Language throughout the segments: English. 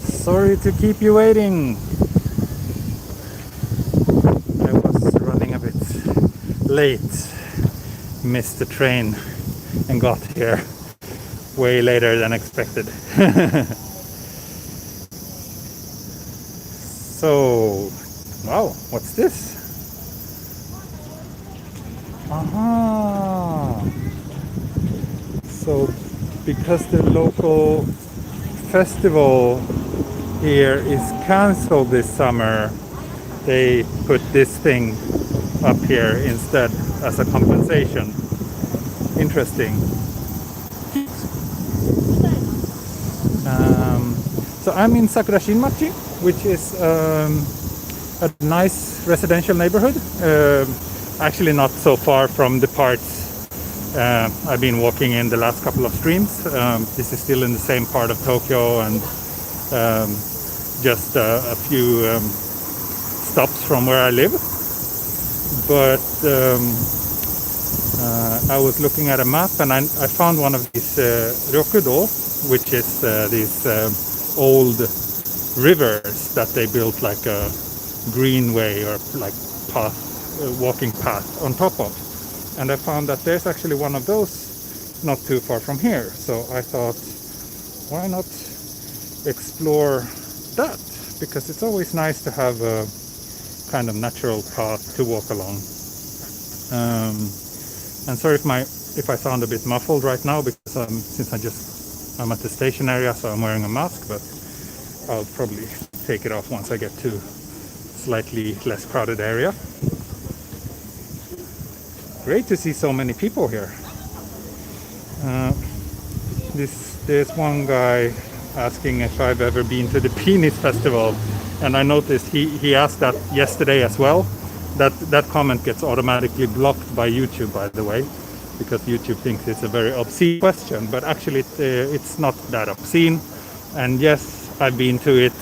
Sorry to keep you waiting. I was running a bit late, missed the train and got here way later than expected. So, wow, what's this? Aha! So, because the local festival here is cancelled this summer, they put this thing up here instead as a compensation. Interesting. So I'm in Sakura-shinmachi, which is a nice residential neighborhood. Actually not so far from the parts I've been walking in the last couple of streams. This is still in the same part of Tokyo and just a few stops from where I live. But I was looking at a map and I found one of these ryokudo, which is these old rivers that they built like a greenway or like path, walking path on top of. And I found that there's actually one of those not too far from here. So I thought, why not explore that? Because it's always nice to have a kind of natural path to walk along. And sorry if I sound a bit muffled right now, because since I'm at the station area, so I'm wearing a mask, but I'll probably take it off once I get to slightly less crowded area. Great to see so many people here. There's one guy asking if I've ever been to the Penis Festival, and I noticed he asked that yesterday as well. That comment gets automatically blocked by YouTube, by the way, because YouTube thinks it's a very obscene question, but actually it's not that obscene. And yes, I've been to it.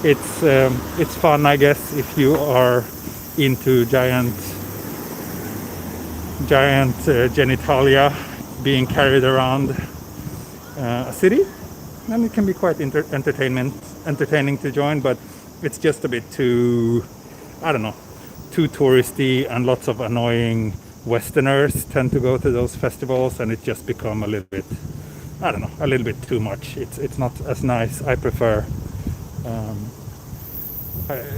It's fun, I guess, if you are into giant genitalia being carried around a city, and it can be quite entertaining to join, but it's just a bit too, I don't know, too touristy, and lots of annoying Westerners tend to go to those festivals, and it just become a little bit, I don't know, a little bit too much. It's not as nice. I prefer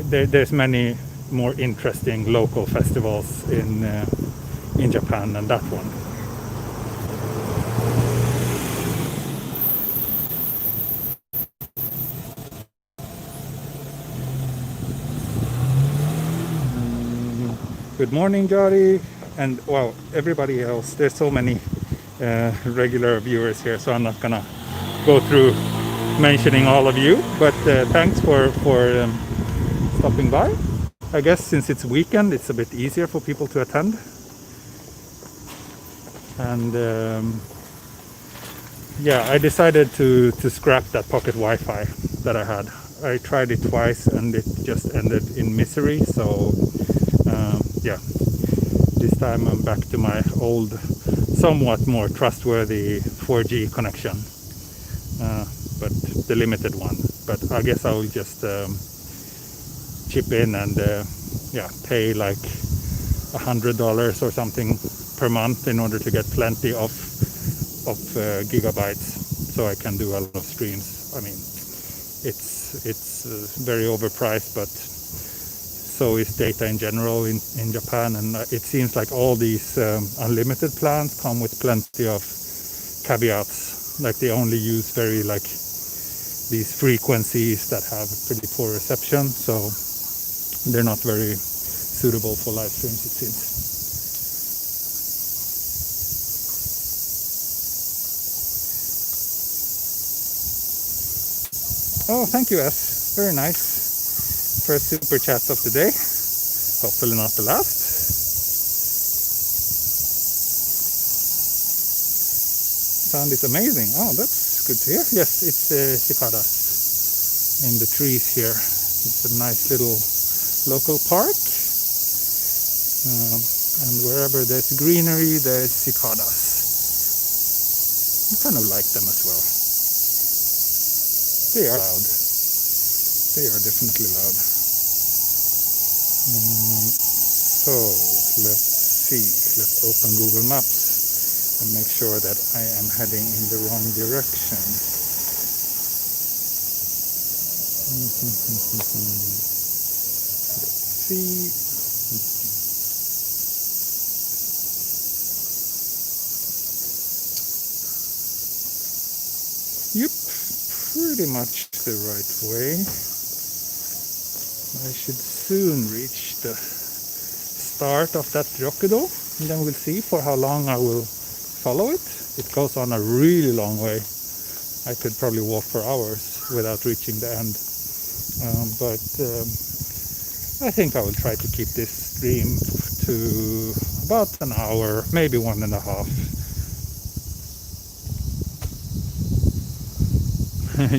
there's many more interesting local festivals in Japan than that one. Good morning, Jari, and wow, everybody else. There's so many regular viewers here, so I'm not gonna go through mentioning all of you, but thanks for stopping by. I guess since it's weekend, it's a bit easier for people to attend. And yeah, I decided to scrap that pocket Wi-Fi that I had. I tried it twice and it just ended in misery, so yeah, this time I'm back to my old, somewhat more trustworthy 4G connection, but the limited one. But I guess I'll just chip in and yeah, pay like $100 or something per month in order to get plenty of gigabytes, so I can do a lot of streams. I mean, it's very overpriced, but so is data in general in Japan, and it seems like all these unlimited plans come with plenty of caveats, like they only use very like these frequencies that have pretty poor reception, so they're not very suitable for live streams, it seems. Oh, thank you, S. Very nice. First super chat of the day. Hopefully not the last. Sound is amazing. Oh, that's good to hear. Yes, it's cicadas in the trees here. It's a nice little local park. And wherever there's greenery, there's cicadas. I kind of like them as well. They are loud. They are definitely loud. So let's see. Let's open Google Maps and make sure that I am heading in the wrong direction. Let's see. Yep, pretty much the right way. I should soon reach the start of that ryokudo, and then we'll see for how long I will follow it. It goes on a really long way. I could probably walk for hours without reaching the end. But I think I will try to keep this stream to about an hour, maybe 1.5.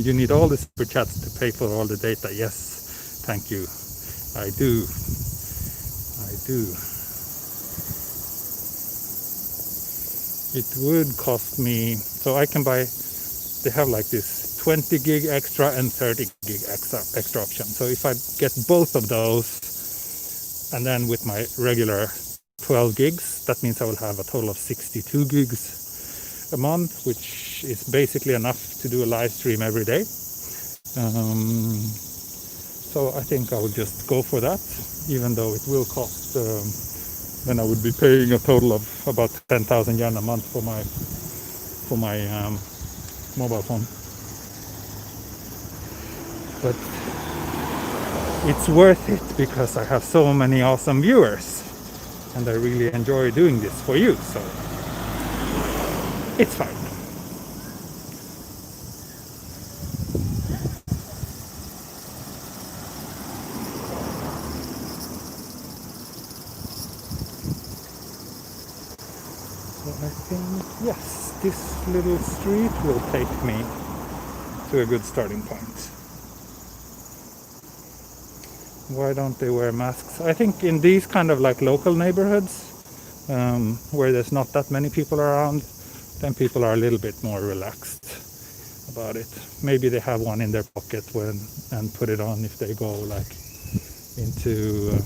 You need all the super chats to pay for all the data. Yes, thank you. I do. It would cost me, so I can buy, they have like this 20 gig extra and 30 gig extra option. So if I get both of those, and then with my regular 12 gigs, that means I will have a total of 62 gigs a month, which is basically enough to do a live stream every day. So I think I would just go for that, even though it will cost, then I would be paying a total of about 10,000 yen a month for my mobile phone. But it's worth it because I have so many awesome viewers and I really enjoy doing this for you, so it's fine. So I think, yes, this little street will take me to a good starting point. Why don't they wear masks? I think in these kind of like local neighborhoods, where there's not that many people around, then people are a little bit more relaxed about it. Maybe they have one in their pocket and put it on if they go like into a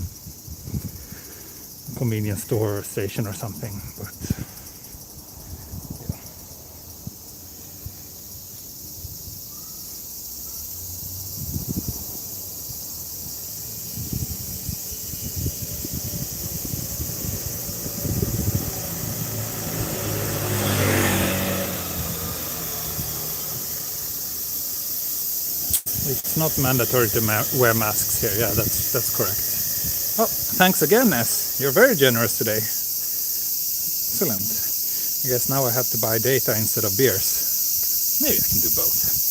convenience store or station or something. But it's not mandatory to wear masks here. Yeah, that's correct. Oh, thanks again, S. You're very generous today. Excellent. I guess now I have to buy data instead of beers. Maybe I can do both.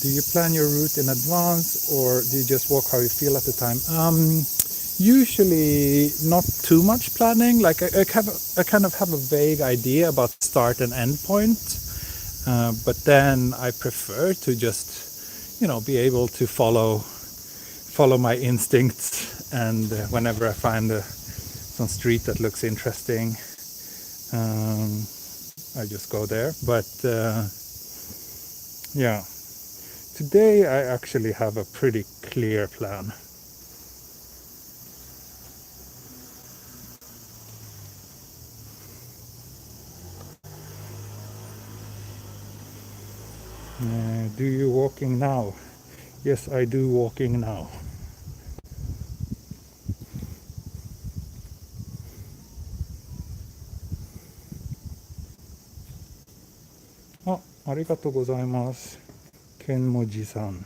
Do you plan your route in advance or do you just walk how you feel at the time? Usually not too much planning. Like I kind of have a vague idea about start and end point, but then I prefer to just, be able to follow my instincts, and whenever I find some street that looks interesting, I just go there. But yeah, today I actually have a pretty clear plan. Do you walking now? Yes, I do walking now. Ah, ありがとうございます。ケンモジさん。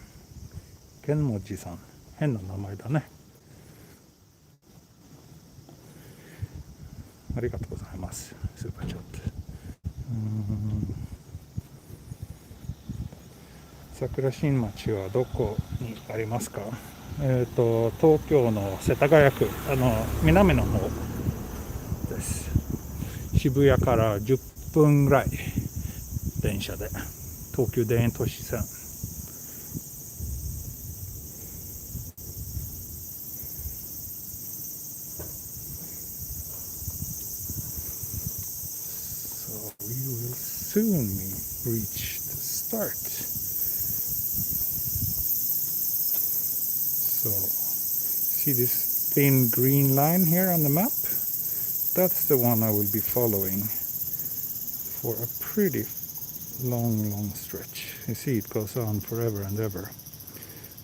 ケンモジさん。変な名前だね。ありがとうございます。スーパーチャット。Sakura-shinmachi はどこにありますか？東京の世田谷区、南の方です。渋谷から10分ぐらい電車で、東急田園都市線。So we will soon reach the start. So see this thin green line here on the map? That's the one I will be following for a pretty long stretch. You see it goes on forever and ever.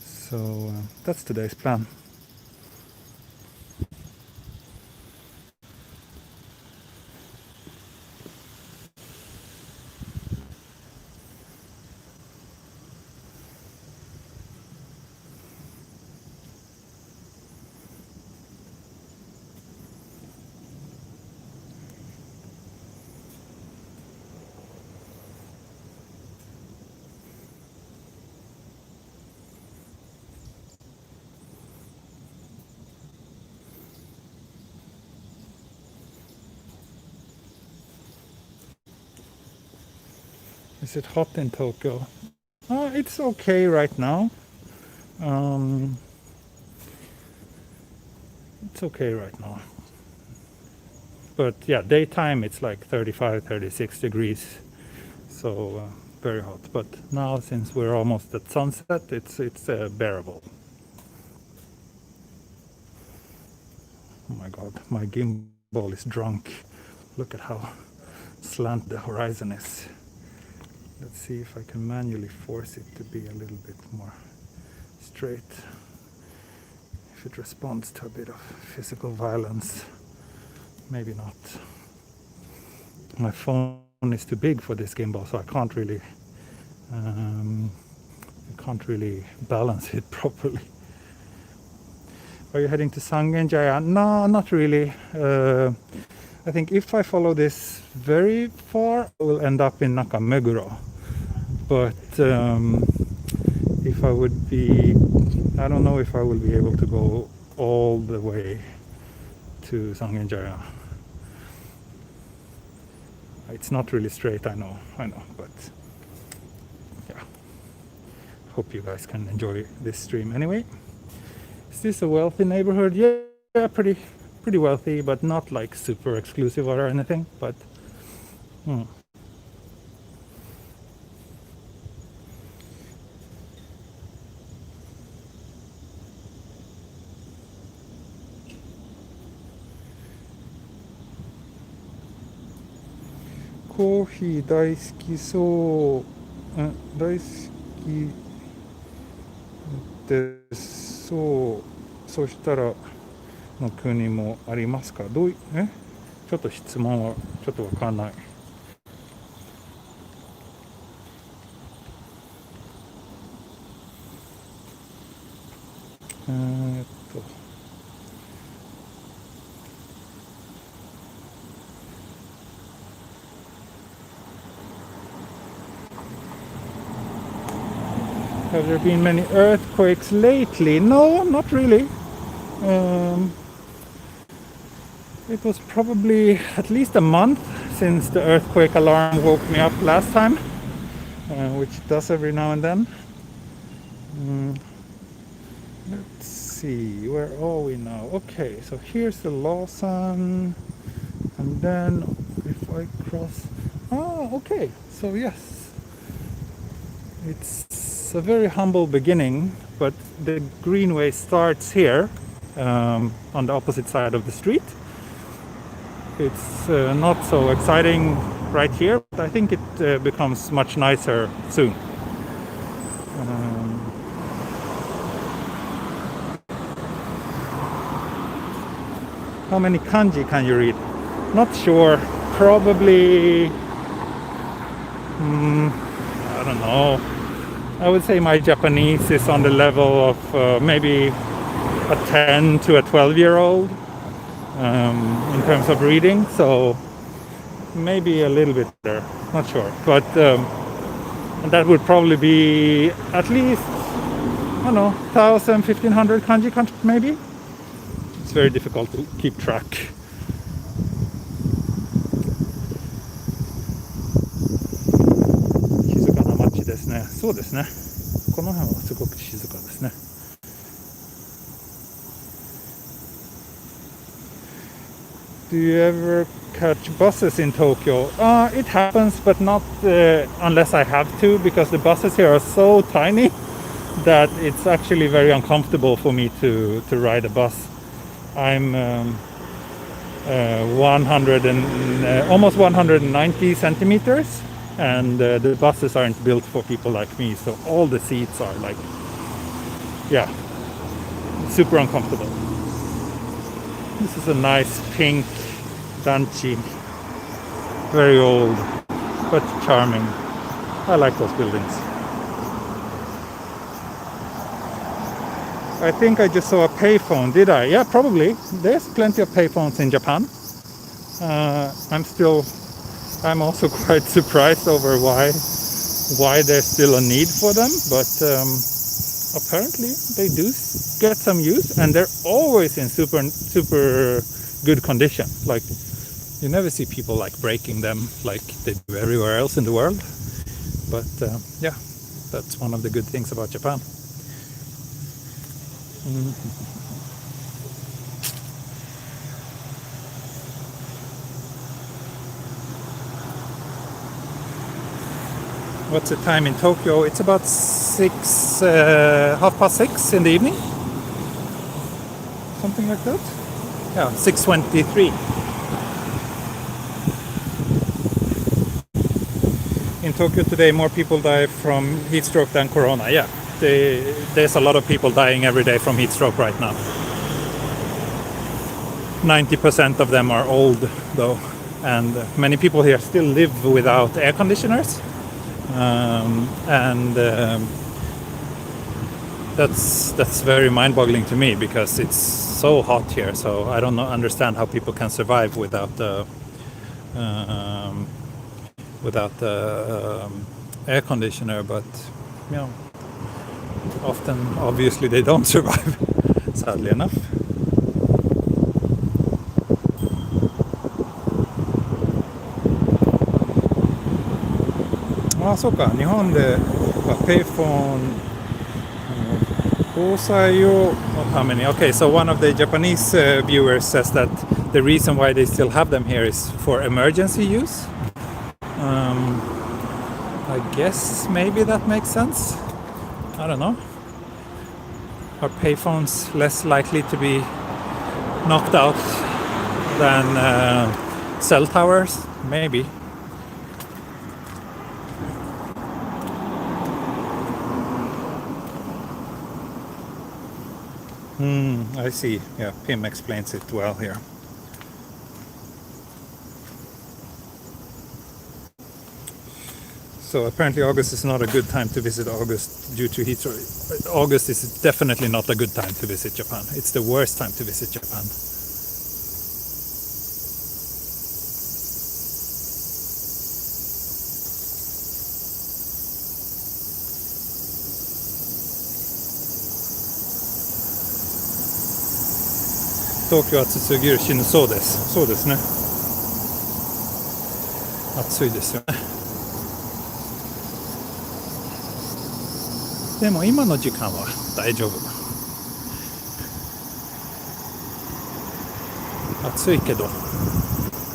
So that's today's plan. Is it hot in Tokyo? It's okay right now. It's okay right now. But yeah, daytime it's like 35, 36 degrees. So very hot. But now, since we're almost at sunset, it's bearable. Oh my god, my gimbal is drunk. Look at how slant the horizon is. Let's see if I can manually force it to be a little bit more straight. If it responds to a bit of physical violence, maybe not. My phone is too big for this gimbal, so I can't really balance it properly. Are you heading to Sangenjaya? No, not really. I think if I follow this very far, I will end up in Nakameguro. But if I would be, I don't know if I will be able to go all the way to Sangenjaya. It's not really straight, I know, but yeah. Hope you guys can enjoy this stream anyway. Is this a wealthy neighborhood? Yeah, pretty wealthy, but not like super exclusive or anything, but Coffee 大好きそう、大好きですそう。そしたらの国もありますか？どういちょっと質問はちょっとわかんない。Have there been many earthquakes lately? No, not really. It was probably at least a month since the earthquake alarm woke me up last time, which it does every now and then. Let's see, where are we now? Okay, so here's the Lawson, and then if I cross... okay, so yes. It's a very humble beginning, but the greenway starts here, on the opposite side of the street. It's not so exciting right here, but I think it becomes much nicer soon. How many kanji can you read? Not sure. Probably... I don't know. I would say my Japanese is on the level of maybe a 10 to a 12-year-old in terms of reading, so maybe a little bit better, not sure. But that would probably be at least, I don't know, 1,000, 1,500 kanji maybe. It's very difficult to keep track. Sakura-shinmachi ですね。そうですね。この辺はすごく静かですね。Do you ever catch buses in Tokyo. It happens, but not unless I have to, because the buses here are so tiny that it's actually very uncomfortable for me to ride a bus. I'm 100 and almost 190 centimeters, and the buses aren't built for people like me, so all the seats are like, yeah, super uncomfortable. This is a nice pink Danchi, very old but charming. I like those buildings. I think I just saw a payphone, did I? Yeah, probably. There's plenty of payphones in Japan. I'm also quite surprised over why there's still a need for them, but apparently they do get some use, and they're always in super good condition. Like, you never see people like breaking them like they do everywhere else in the world. But yeah, that's one of the good things about Japan. What's the time in Tokyo? It's about 6:30 in the evening, something like that. Yeah, 6:23. In Tokyo today, more people die from heat stroke than corona. Yeah, there's a lot of people dying every day from heat stroke right now. 90% of them are old, though, and many people here still live without air conditioners. That's very mind-boggling to me, because it's so hot here. So I don't understand how people can survive without the air conditioner. But you know, often, obviously, they don't survive. Sadly enough. あ、そうか。日本でペイフォン防災用のために Okay, so one of the Japanese viewers says that the reason why they still have them here is for emergency use. I guess maybe that makes sense. I don't know. Are payphones less likely to be knocked out than cell towers? Maybe. I see. Yeah, Pim explains it well here. So apparently August is not a good time to visit August due to heat stroke. August is definitely not a good time to visit Japan. It's the worst time to visit Japan. Tokyo 暑すぎる死ぬそうです。そうですね。暑いですよね。でも今の時間は大丈夫。暑いけど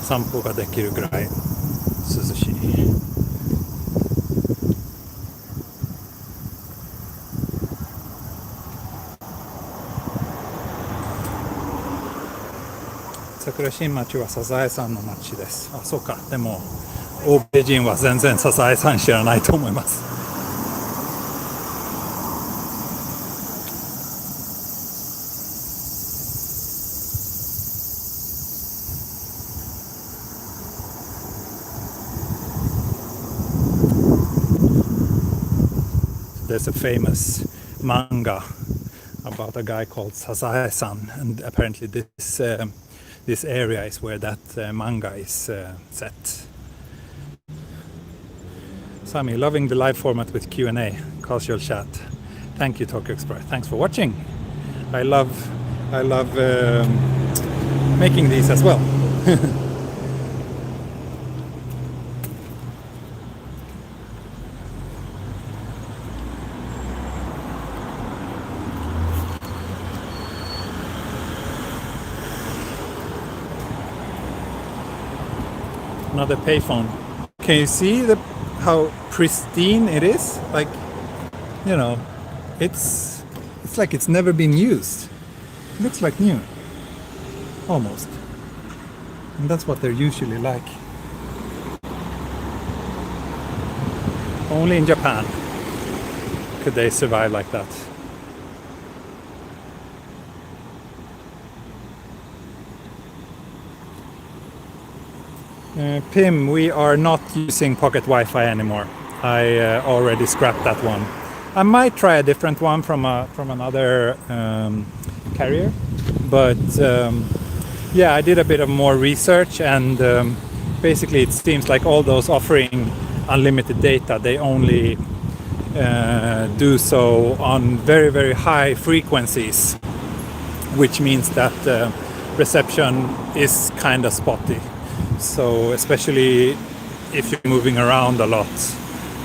散歩ができるぐらい涼しい。Sakura-shinmachi はサザエさんの町です。あ、そうか。でも欧米人は全然サザエさん知らないと思います。There's a famous manga about a guy called Sazae-san, and apparently this area is where that manga is set. Sami, loving the live format with Q&A, casual chat. Thank you, Tokyo Express. Thanks for watching. I love making these as well. another payphone. Can you see how pristine it is? Like, you know, it's like it's never been used. It looks like new, almost. And that's what they're usually like. Only in Japan could they survive like that. Pim, we are not using pocket Wi-Fi anymore. I already scrapped that one. I might try a different one from another carrier, but yeah, I did a bit of more research, and basically it seems like all those offering unlimited data, they only do so on very, very high frequencies, which means that reception is kind of spotty. So especially if you're moving around a lot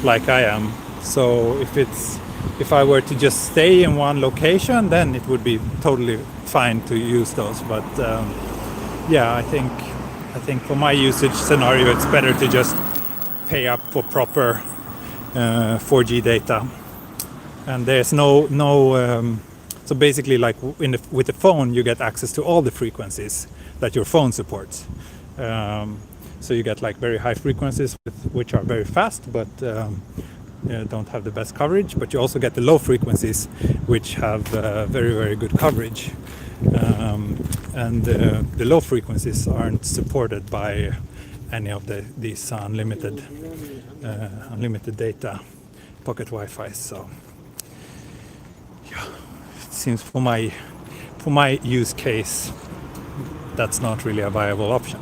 like I am. So if I were to just stay in one location, then it would be totally fine to use those. But yeah, I think for my usage scenario, it's better to just pay up for proper 4G data. And there's no so basically, like with the phone, you get access to all the frequencies that your phone supports. So you get like very high frequencies which are very fast, but don't have the best coverage. But you also get the low frequencies which have very, very good coverage. And the low frequencies aren't supported by any of these unlimited data pocket Wi-Fi. So yeah, it seems for my use case, that's not really a viable option.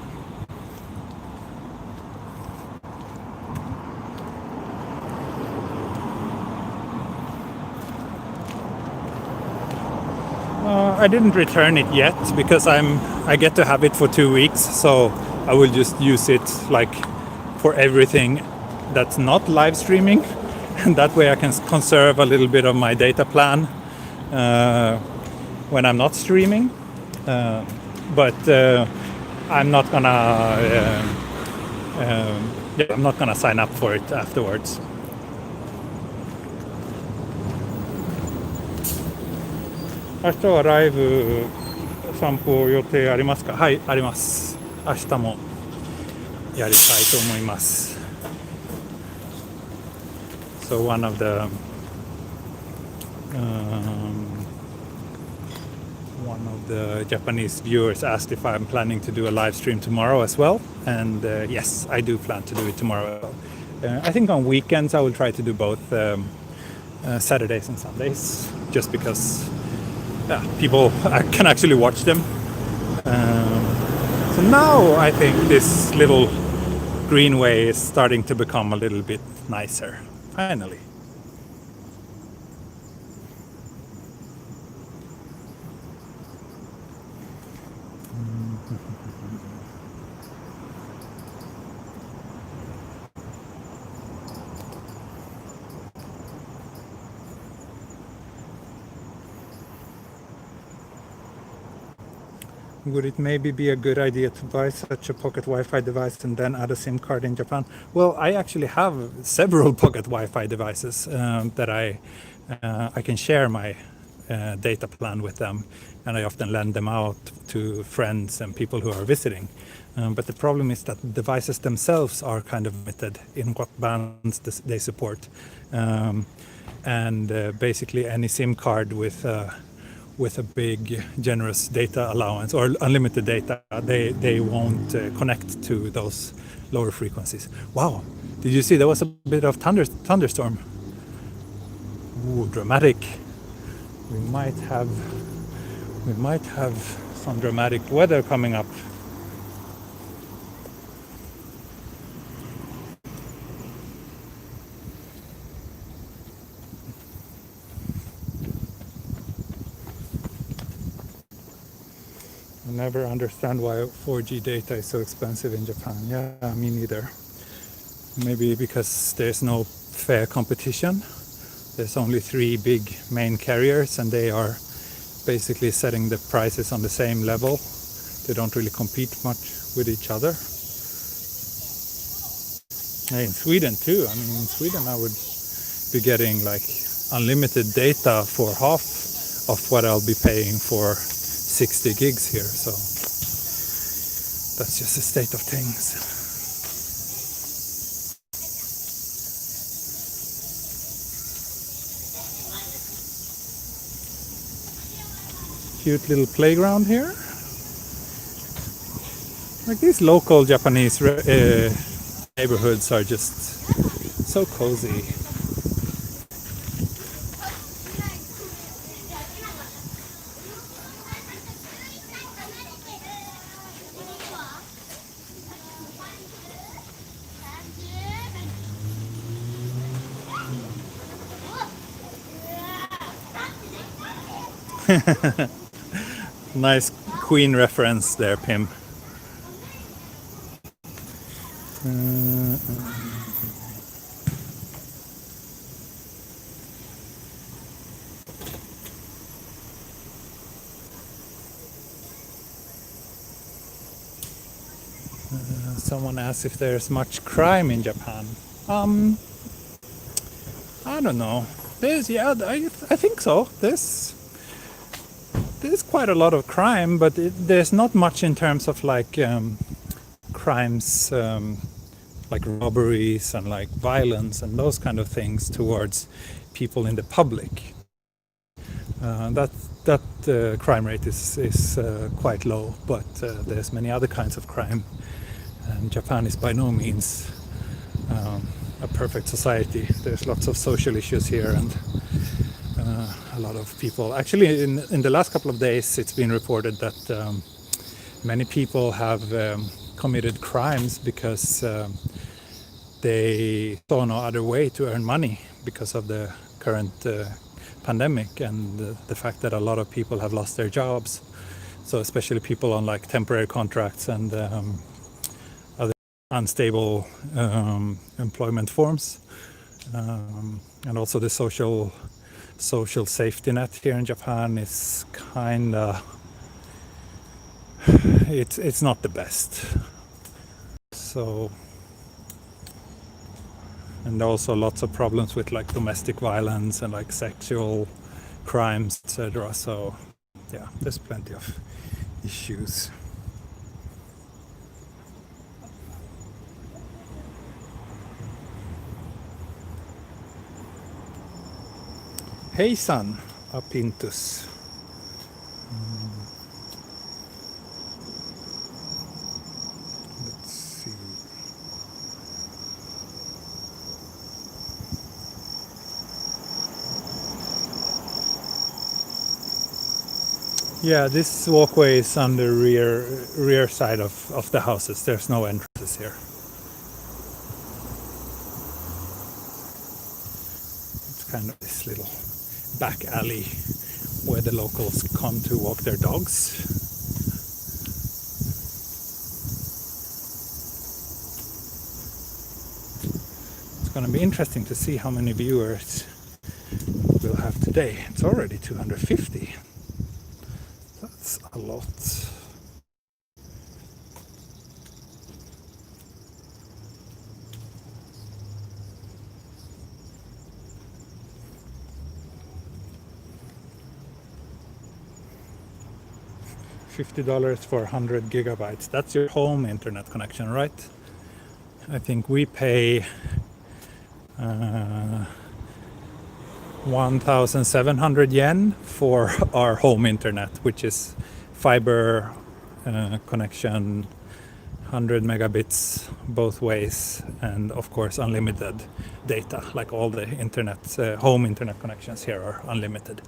I didn't return it yet because I get to have it for 2 weeks, so I will just use it like for everything that's not live streaming, and that way I can conserve a little bit of my data plan when I'm not streaming. But I'm not gonna sign up for it afterwards. 明日はライブ散歩予定ありますか？はい、あります。明日もやりたいと思います。So one of the Japanese viewers asked if I'm planning to do a live stream tomorrow as well, and yes, I do plan to do it tomorrow. I think on weekends I will try to do both Saturdays and Sundays, just because people can actually watch them. So now I think this little greenway is starting to become a little bit nicer, finally. Would it maybe be a good idea to buy such a pocket Wi-Fi device and then add a SIM card in Japan? Well, I actually have several pocket Wi-Fi devices that I can share my data plan with them, and I often lend them out to friends and people who are visiting. But the problem is that the devices themselves are kind of limited in what bands they support, and basically any SIM card with a big generous data allowance or unlimited data, they won't connect to those lower frequencies. Wow, did you see there was a bit of thunderstorm? Ooh, dramatic. We might have some dramatic weather coming up. I never understand why 4G data is so expensive in Japan. Yeah, me neither. Maybe because there's no fair competition. There's only 3 big main carriers, and they are basically setting the prices on the same level. They don't really compete much with each other. In Sweden too. I mean, in Sweden I would be getting like unlimited data for half of what I'll be paying for 60 gigs here. So that's just the state of things. Cute little playground here. Like these local Japanese neighborhoods are just so cozy. Nice Queen reference there, Pim. Someone asked if there's much crime in Japan. I don't know. I think so. There's quite a lot of crime, but there's not much in terms of like crimes like robberies and like violence and those kind of things towards people in the public. That crime rate is quite low, but there's many other kinds of crime. And Japan is by no means a perfect society. There's lots of social issues here, and a lot of people. Actually, in the last couple of days, it's been reported that many people have committed crimes because they saw no other way to earn money because of the current pandemic and the fact that a lot of people have lost their jobs. So especially people on like temporary contracts and other unstable employment forms, and also the social safety net here in Japan is kinda it's not the best. So, and also lots of problems with like domestic violence and like sexual crimes, etc. So yeah, there's plenty of issues. Hejsan, Apintus. Let's see. Yeah, this walkway is on the rear side of the houses. There's no entrances here. It's kind of this little back alley where the locals come to walk their dogs. It's going to be interesting to see how many viewers we'll have today. It's already 250. That's a lot. $50 for 100 gigabytes. That's your home internet connection, right? I think we pay 1,700 yen for our home internet, which is fiber connection, 100 megabits both ways, and of course unlimited data. Like all the internet, home internet connections here are unlimited.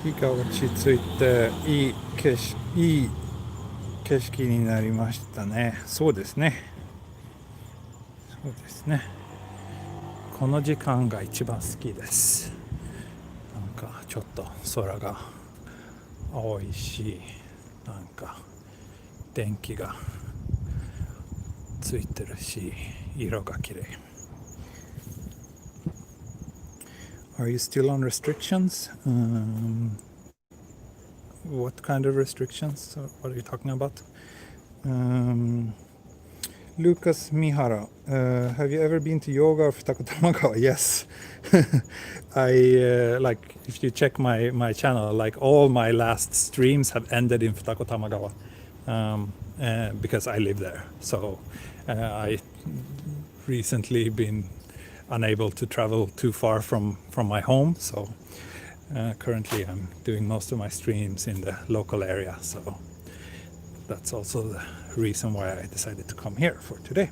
日が落ち着いていい景色になりましたね。そうですね。そうですね。この時間が一番好きです。なんかちょっと空が青いし、なんか電気がついてるし、色が綺麗。Are you still on restrictions? What kind of restrictions? What are you talking about? Lucas Mihara, have you ever been to yoga or Futakotamagawa? Yes. I like, if you check my channel, like all my last streams have ended in Futakotamagawa, because I live there. So I recently been unable to travel too far from my home. So currently I'm doing most of my streams in the local area. So that's also the reason why I decided to come here for today.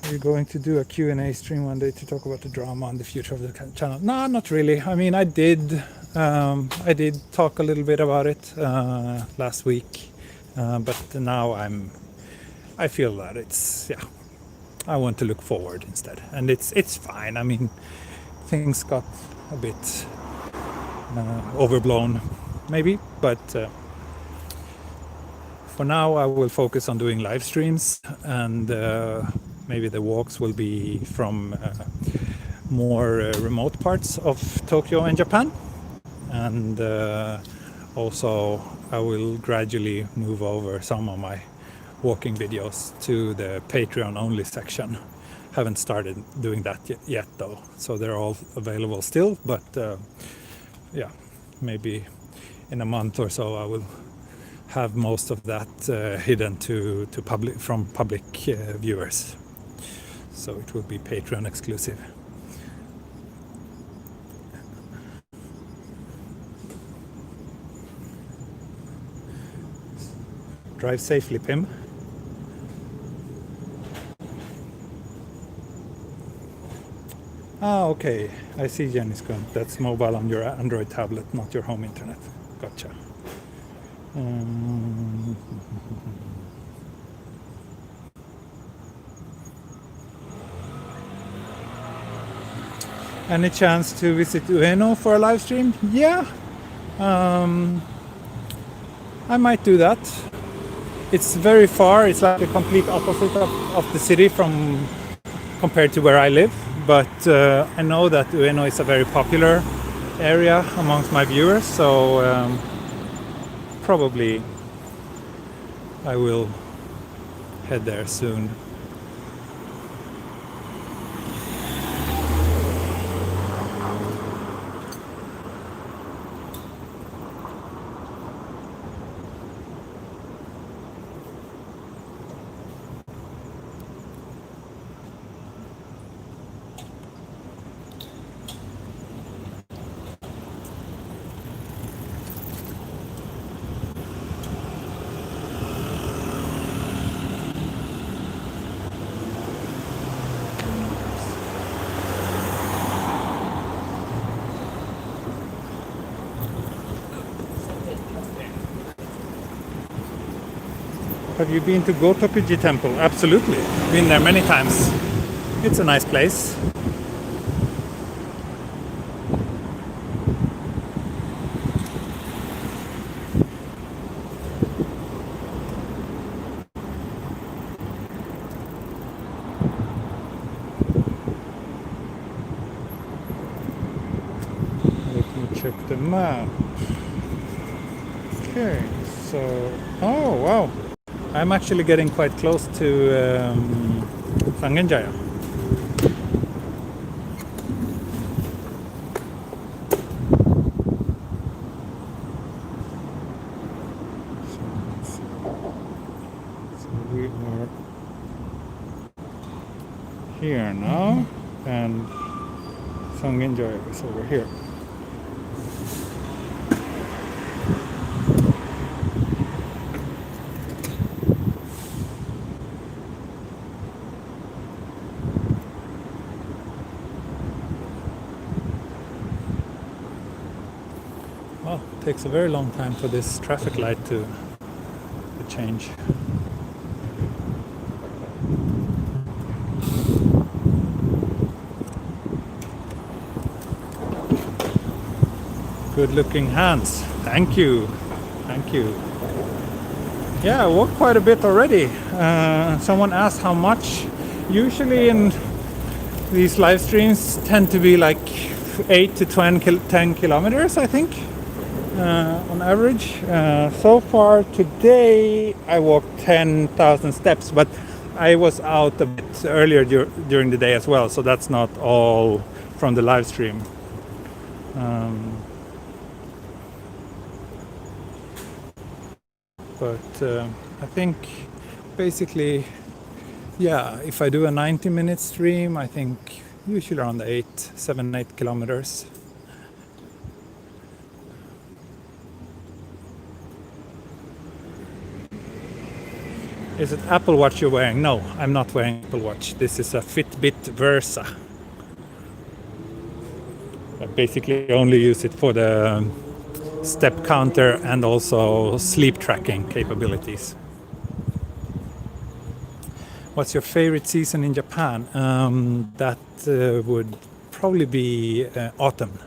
Are you going to do a Q&A stream one day to talk about the drama and the future of the channel? No, not really. I mean, I did talk a little bit about it last week, but now I feel that it's, yeah, I want to look forward instead, and it's fine. I mean, things got a bit overblown maybe, but for now I will focus on doing live streams, and maybe the walks will be from more remote parts of Tokyo and Japan, and also I will gradually move over some of my walking videos to the Patreon only section. Haven't started doing that yet though, so they're all available still, but yeah, maybe in a month or so I will have most of that hidden to public viewers, so it will be Patreon exclusive. Drive safely, Pim. Ah, okay. I see, Jenny's going. That's mobile on your Android tablet, not your home internet. Gotcha. Any chance to visit Ueno for a live stream? Yeah. I might do that. It's very far. It's like a complete opposite of the city compared to where I live. But I know that Ueno is a very popular area amongst my viewers, so probably I will head there soon. Have you been to Gotopiji Temple? Absolutely. Been there many times. It's a nice place. Let me check the map. Okay, so... Oh, wow. I'm actually getting quite close to Sangenjaya. So we are here now, and Sangenjaya is over here. Well, it takes a very long time for this traffic light to change. Good looking hands. Thank you. Thank you. Yeah, I walked quite a bit already. Someone asked how much. Usually in these live streams tend to be like 8 to 10 kilometers, I think, on average. So far today I walked 10,000 steps, but I was out a bit earlier during the day as well, so that's not all from the live stream. But I think basically, yeah, if I do a 90-minute stream, I think usually around 8 kilometers. Is it Apple Watch you're wearing? No, I'm not wearing Apple Watch. This is a Fitbit Versa. I basically only use it for the step counter and also sleep tracking capabilities. What's your favorite season in Japan? That would probably be autumn.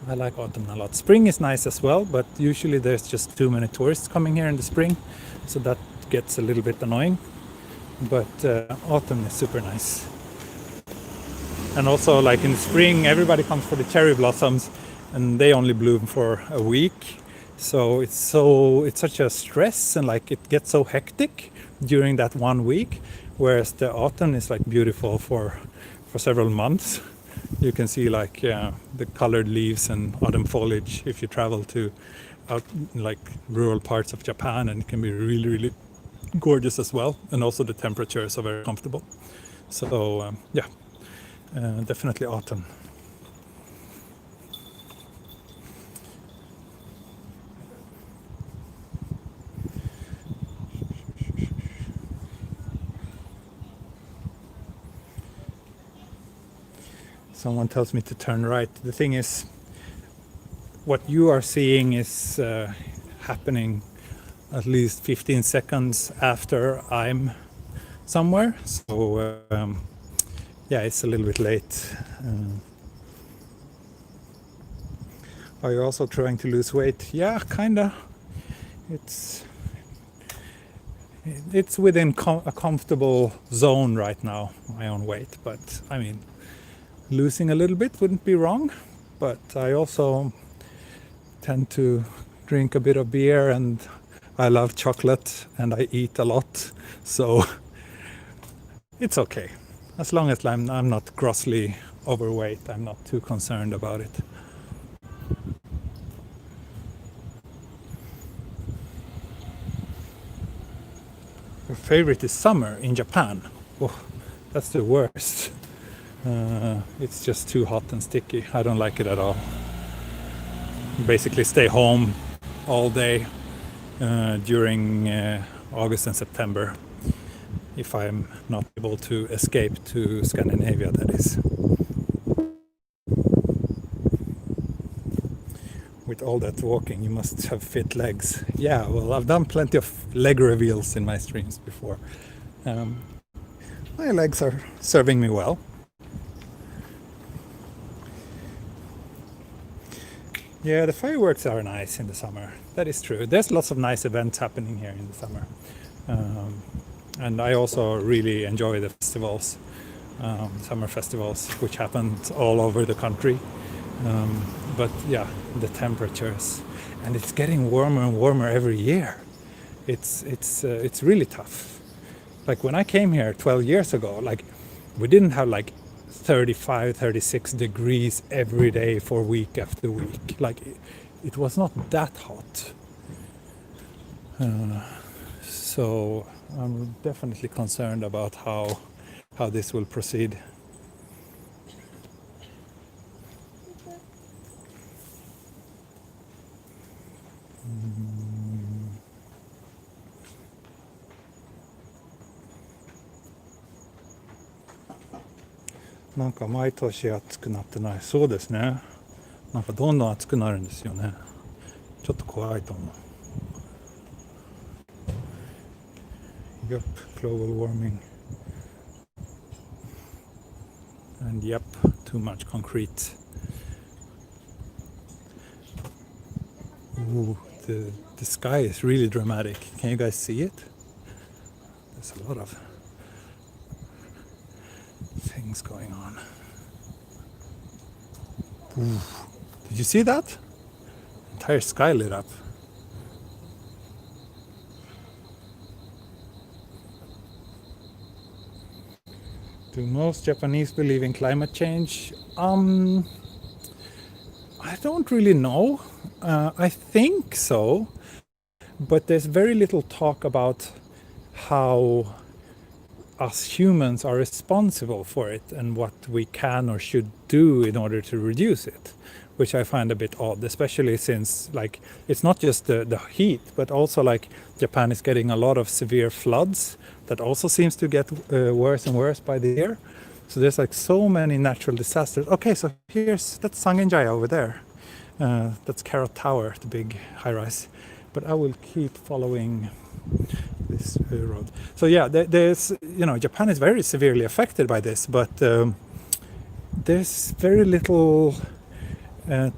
I like autumn a lot. Spring is nice as well, but usually there's just too many tourists coming here in the spring, so that gets a little bit annoying. But autumn is super nice. And also, like in the spring, everybody comes for the cherry blossoms, and they only bloom for a week. So it's such a stress, and like it gets so hectic during that 1 week. Whereas the autumn is like beautiful for several months. You can see like the colored leaves and autumn foliage if you travel to out like rural parts of Japan, and it can be really, really gorgeous as well. And also the temperatures are very comfortable. So yeah. Definitely autumn. Someone tells me to turn right. The thing is, what you are seeing is happening at least 15 seconds after I'm somewhere. So yeah, it's a little bit late. Are you also trying to lose weight? Yeah, kinda. It's within a comfortable zone right now, my own weight. But I mean, losing a little bit wouldn't be wrong. But I also tend to drink a bit of beer, and I love chocolate, and I eat a lot. So it's okay. As long as I'm not grossly overweight, I'm not too concerned about it. Your favorite is summer in Japan? Oh, that's the worst. It's just too hot and sticky. I don't like it at all. Basically stay home all day during August and September. If I'm not able to escape to Scandinavia, that is. With all that walking, you must have fit legs. Yeah, well, I've done plenty of leg reveals in my streams before. My legs are serving me well. Yeah, the fireworks are nice in the summer. That is true. There's lots of nice events happening here in the summer. And I also really enjoy the festivals, summer festivals, which happen all over the country. But yeah, the temperatures, and it's getting warmer and warmer every year. It's really tough. Like when I came here 12 years ago, like we didn't have like 35, 36 degrees every day for week after week. Like it was not that hot. So I'm definitely concerned about how this will proceed.なんか毎年暑くなってない。そうですね。なんかどんどん暑くなるんですよね。ちょっと怖いと思う。Yep, global warming. And yep, too much concrete. Ooh, the sky is really dramatic. Can you guys see it? There's a lot of things going on. Ooh. Did you see that? Entire sky lit up. Do most Japanese believe in climate change? I don't really know. I think so, but there's very little talk about how us humans are responsible for it and what we can or should do in order to reduce it, which I find a bit odd, especially since like it's not just the heat, but also like Japan is getting a lot of severe floods that also seems to get worse and worse by the year. So there's like so many natural disasters. Okay, so that's Sangenjaya over there. That's Carrot Tower, the big high-rise. But I will keep following this road. So yeah, there's, Japan is very severely affected by this, but there's very little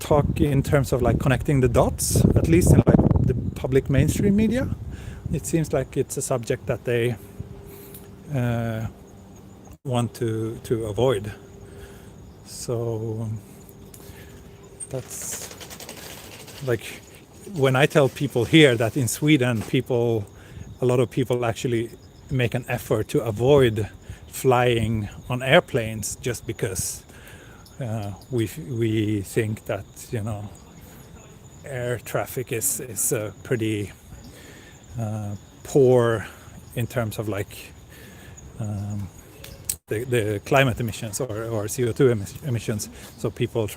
talk in terms of like connecting the dots, at least in like the public mainstream media. It seems like it's a subject that they want to avoid. So that's like when I tell people here that in Sweden a lot of people actually make an effort to avoid flying on airplanes just because we think that air traffic is pretty poor in terms of like the climate emissions or CO2 emissions. So people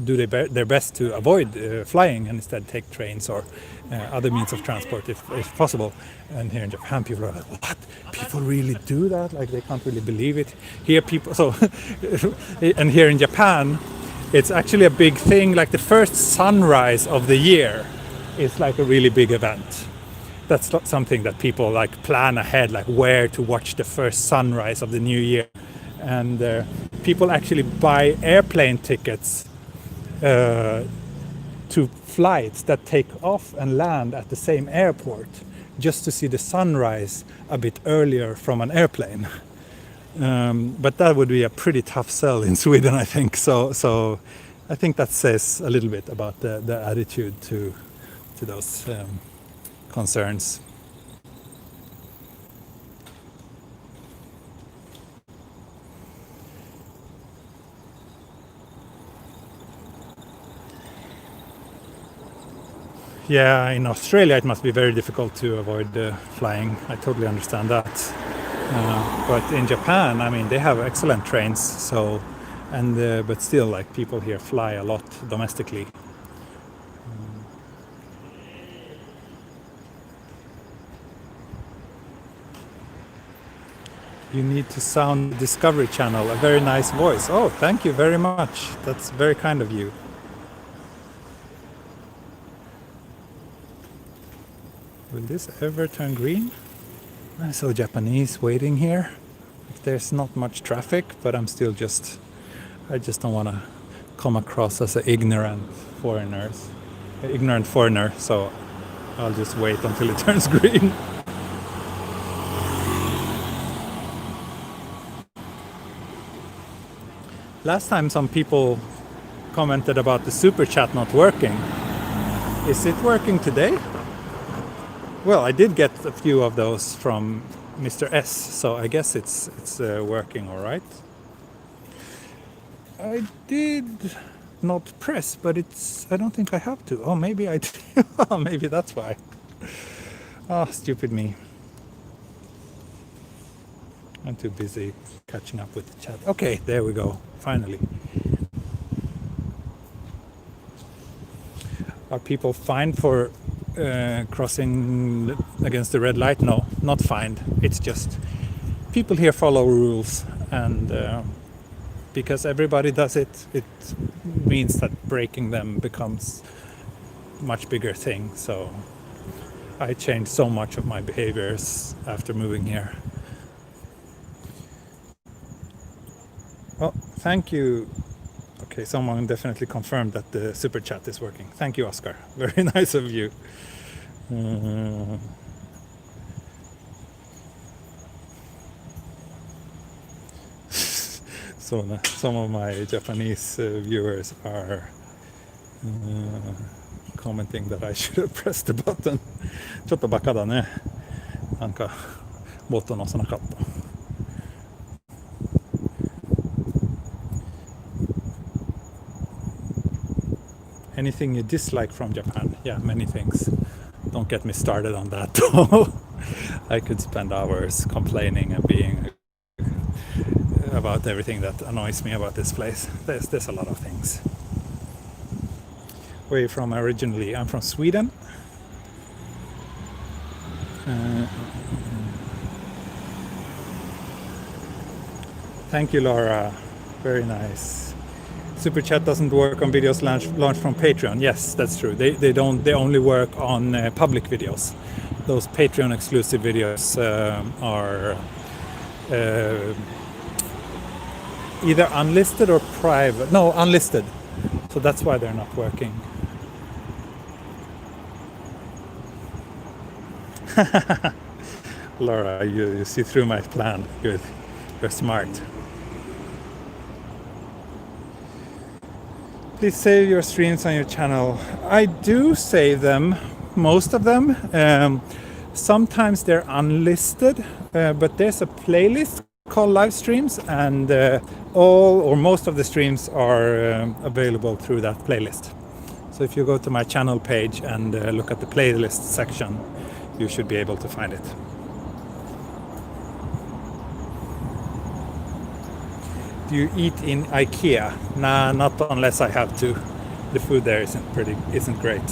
do their best to avoid flying and instead take trains or other means of transport if possible. And here in Japan, people are like, what? People really do that? Like they can't really believe it. Here people, and here in Japan, it's actually a big thing. Like the first sunrise of the year is like a really big event. That's something that people like plan ahead, like where to watch the first sunrise of the new year. And people actually buy airplane tickets to flights that take off and land at the same airport just to see the sunrise a bit earlier from an airplane. But that would be a pretty tough sell in Sweden, I think. So I think that says a little bit about the attitude to those concerns. Yeah, in Australia it must be very difficult to avoid flying. I totally understand that. But in Japan, I mean, they have excellent trains. But still, like people here fly a lot domestically. You need to sound Discovery Channel, a very nice voice. Oh, thank you very much. That's very kind of you. Will this ever turn green? I'm so Japanese waiting here. There's not much traffic, but I just don't want to come across as an ignorant foreigner. So I'll just wait until it turns green. Last time some people commented about the super chat not working. Is it working today? Well, I did get a few of those from Mr. S, so I guess it's working all right. I did not press, but I don't think I have to. Oh, maybe I did. Maybe that's why. Oh, stupid me. I'm too busy catching up with the chat. Okay, there we go. Finally. Are people fined for crossing against the red light? No, not fined. It's just people here follow rules, and because everybody does it, it means that breaking them becomes a much bigger thing. So I changed so much of my behaviors after moving here. Well, thank you, Okay, someone definitely confirmed that the super chat is working. Thank you, Oscar. Very nice of you. So some of my Japanese viewers are commenting that I should have pressed the button. ちょっとバカだね。なんかボットの押さなかった。Anything you dislike from Japan? Yeah, many things. Don't get me started on that though. I could spend hours complaining and being about everything that annoys me about this place. There's a lot of things. Where are you from originally? I'm from Sweden. Thank you, Laura. Very nice. Super chat doesn't work on videos launched from Patreon. Yes, that's true. They don't. They only work on public videos. Those Patreon exclusive videos are either unlisted or private. No, unlisted. So that's why they're not working. Laura, you see through my plan. Good. You're smart. Please save your streams on your channel. I do save them, most of them. Sometimes they're unlisted, but there's a playlist called live streams, and all or most of the streams are available through that playlist. So if you go to my channel page and look at the playlist section, you should be able to find it. Do you eat in IKEA? Nah, not unless I have to. The food there isn't great.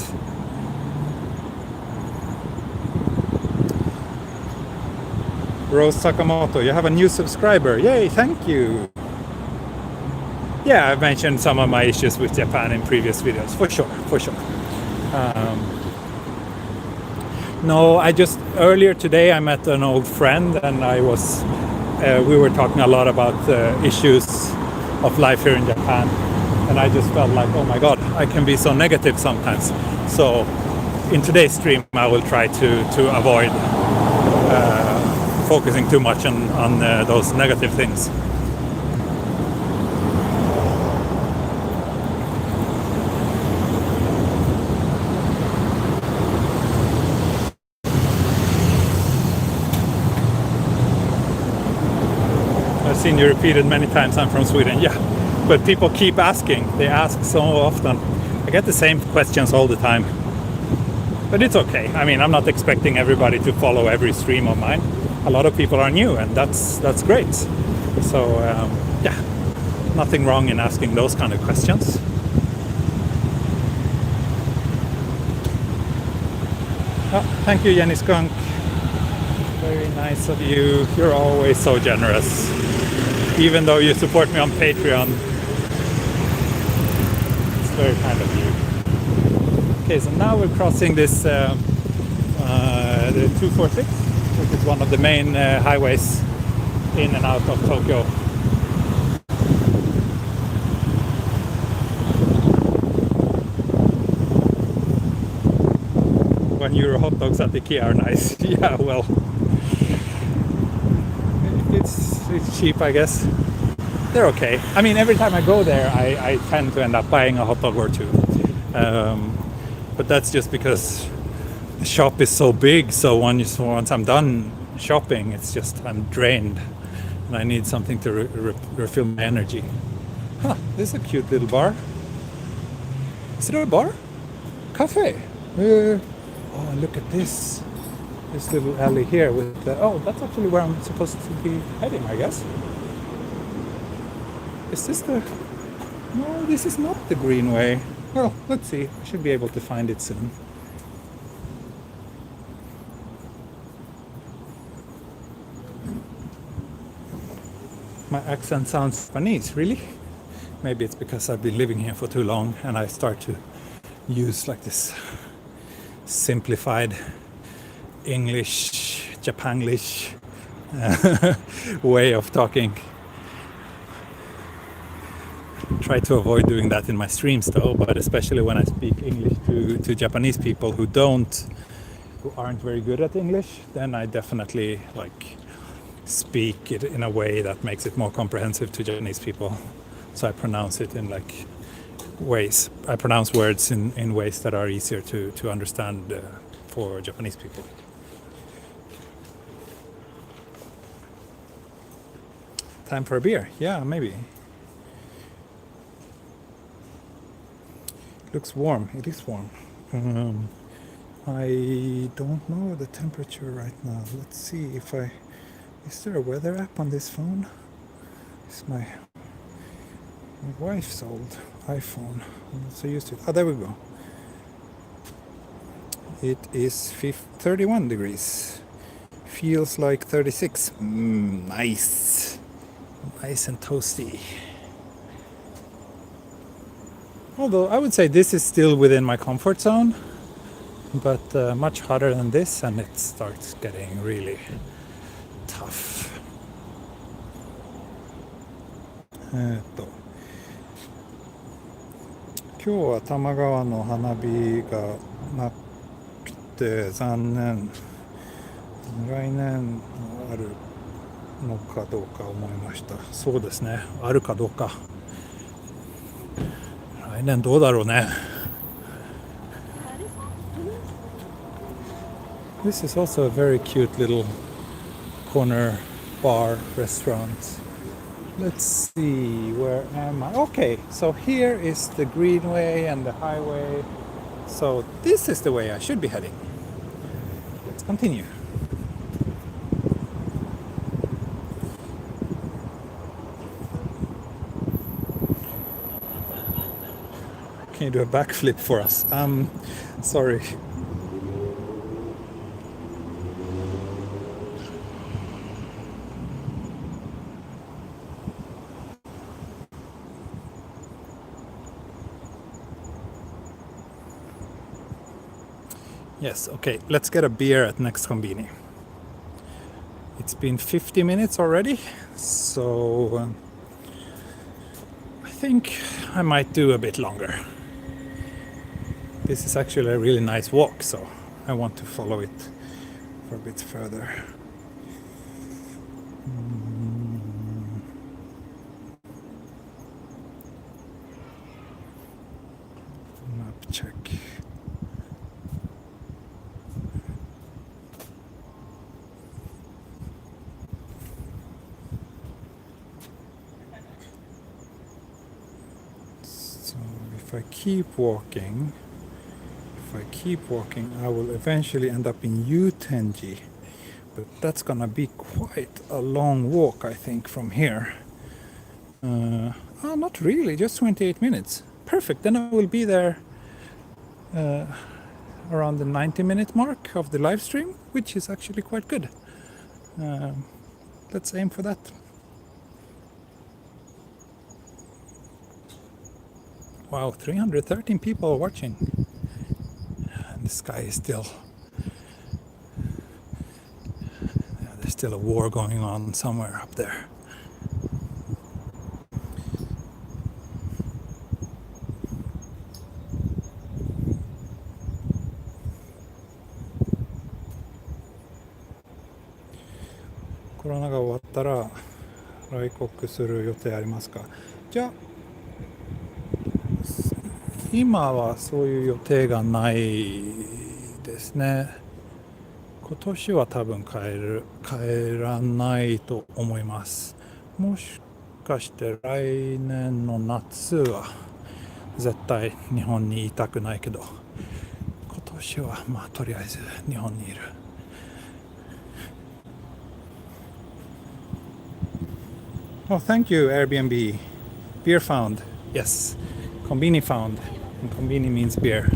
Rose Sakamoto, you have a new subscriber. Yay, thank you. Yeah, I've mentioned some of my issues with Japan in previous videos, for sure. No, earlier today I met an old friend and we were talking a lot about issues of life here in Japan, and I just felt like, oh my god, I can be so negative sometimes. So in today's stream I will try to avoid focusing too much on those negative things. I've seen you repeated many times I'm from Sweden. Yeah, but people keep asking. They ask so often. I get the same questions all the time. But it's okay. I mean, I'm not expecting everybody to follow every stream of mine. A lot of people are new, and that's great. So yeah, nothing wrong in asking those kind of questions. Oh, thank you, Jenny Skunk. Very nice of you. You're always so generous. Even though you support me on Patreon, it's very kind of you. Okay, so now we're crossing this the 246, which is one of the main highways in and out of Tokyo. €1 hot dogs at IKEA are nice. Yeah, well, it's cheap, I guess. They're okay. I mean, every time I go there, I tend to end up buying a hot dog or two. But that's just because the shop is so big. So once I'm done shopping, it's just I'm drained, and I need something to refill my energy. Huh, this is a cute little bar. Is it a bar? Cafe. Oh, look at this little alley here with the, oh, that's actually where I'm supposed to be heading, I guess. Is this the... No, this is not the Greenway. Well, let's see. I should be able to find it soon. My accent sounds Japanese, really? Maybe it's because I've been living here for too long and I start to use like this simplified English, Japanglish way of talking. try to avoid doing that in my streams though, but especially when I speak English to Japanese people who aren't very good at English, then I definitely like speak it in a way that makes it more comprehensive to Japanese people. So I pronounce it in like ways. I pronounce words in ways that are easier to understand for Japanese people. Time for a beer? Yeah, maybe. It looks warm. It is warm. I don't know the temperature right now. Let's see if is there a weather app on this phone? It's my wife's old iPhone. I'm not so used to it. Oh, there we go. It is 31 degrees. Feels like 36. Nice. Nice and toasty. Although I would say this is still within my comfort zone, but much hotter than this, and it starts getting really tough. 今日は多摩川の花火がなくて残念。来年あるのかどうか思いました。そうですね。あるかどうか。来年どうだろうね。This is also a very cute little corner bar restaurant. Let's see, where am I? Okay, so here is the greenway and the highway. So this is the way I should be heading. Let's continue. Can you do a backflip for us? Sorry. Yes, okay, let's get a beer at next Konbini. It's been 50 minutes already, so I think I might do a bit longer. This is actually a really nice walk, so I want to follow it for a bit further. Map check. So if I keep walking, I will eventually end up in Yutenji, but that's gonna be quite a long walk, I think, from here. Not really, just 28 minutes. Perfect, then I will be there around the 90-minute mark of the live stream, which is actually quite good. Let's aim for that. Wow, 313 people are watching. And the sky is still... there's still a war going on somewhere up there. Corona が終わったら来国する予定ありますか？じゃあ今はそういう予定がないですね。今年は多分帰らないと思います。もしかして来年の夏は絶対日本にいたくないけど、今年はまあとりあえず日本にいる。Oh, thank you, Airbnb. Beer found. Yes. Konbini found. And Konbini means beer.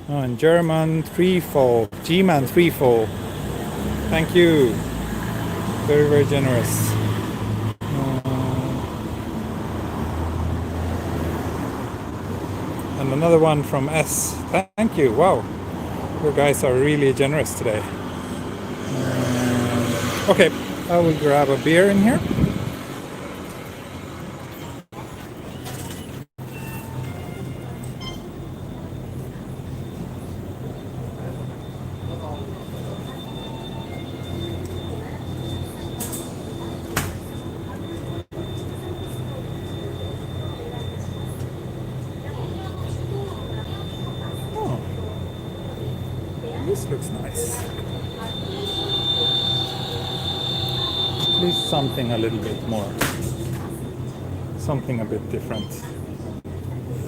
Oh, and German threefold. G-man threefold. Thank you. Very, very generous. And another one from S. Thank you. Wow. You guys are really generous today. Okay. I will grab a beer in here. looks nice. At least something a little bit more. Something a bit different.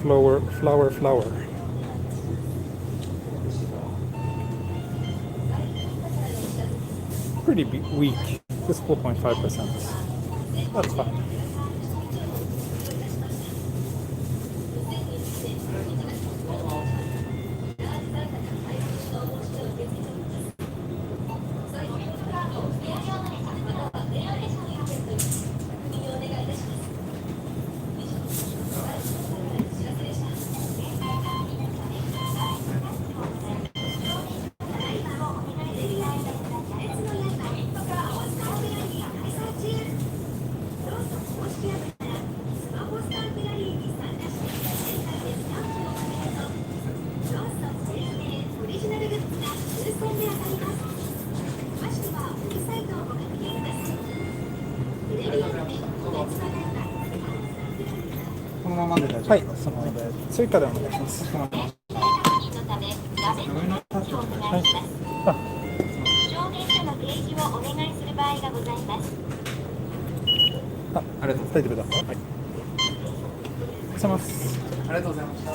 Flower. Pretty weak. Just 4.5%. That's fine.はい、そのままで追加でお願いします。はい。あ、証明書の提示をお願いする場合がございます。ありがとうございます。大丈夫だ。はい。ありがとうございます。ありがとうございました。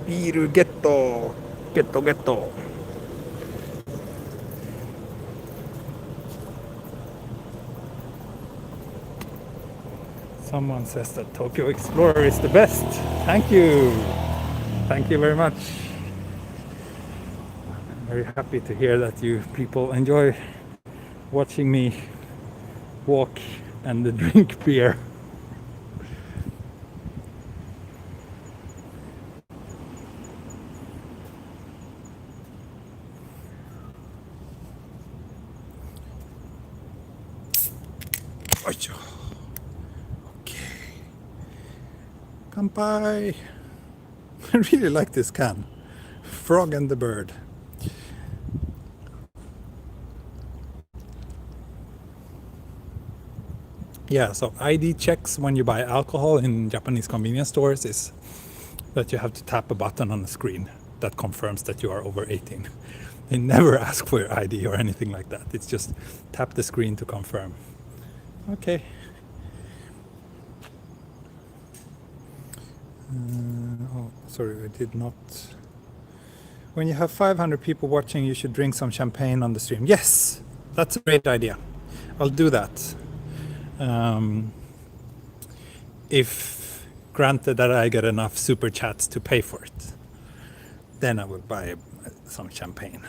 ビールゲット。ゲット。Someone says that Tokyo Explorer is the best. Thank you. Thank you very much. I'm very happy to hear that you people enjoy watching me walk and drink beer. Kanpai! I really like this can. Frog and the bird. Yeah, so ID checks when you buy alcohol in Japanese convenience stores is that you have to tap a button on the screen that confirms that you are over 18. They never ask for your ID or anything like that. It's just tap the screen to confirm. Okay. Oh, sorry, I did not. When you have 500 people watching, you should drink some champagne on the stream. Yes, that's a great idea. I'll do that. If granted that I get enough super chats to pay for it, then I will buy some champagne.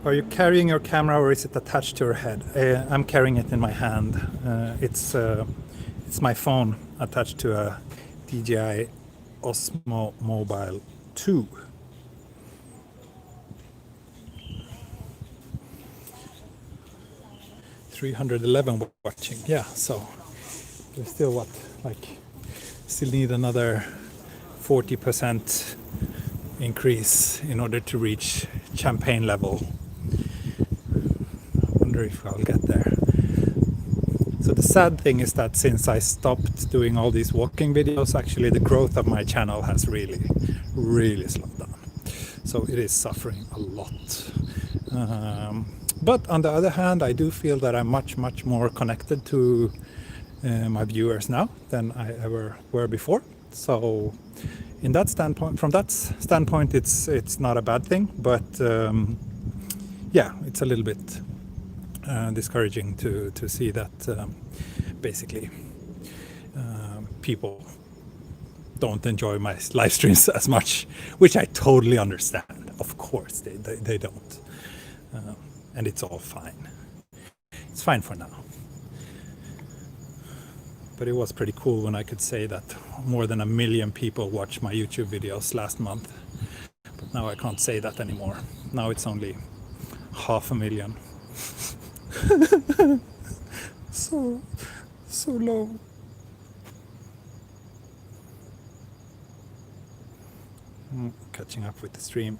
Are you carrying your camera or is it attached to your head? I'm carrying it in my hand. It's my phone attached to a DJI Osmo Mobile 2. $311 watching. Yeah, so there's still still need another 40% increase in order to reach champagne level. Wonder if I'll get there. So the sad thing is that since I stopped doing all these walking videos, actually the growth of my channel has really slowed down. So it is suffering a lot. But on the other hand, I do feel that I'm much more connected to my viewers now than I ever were before. So in that standpoint, from that standpoint, it's not a bad thing. But yeah, it's a little bit discouraging to see that basically people don't enjoy my live streams as much, which I totally understand. Of course, they don't, and it's all fine. It's fine for now. But it was pretty cool when I could say that more than 1 million people watched my YouTube videos last month. But now I can't say that anymore. Now it's only 500,000. so low. Catching up with the stream.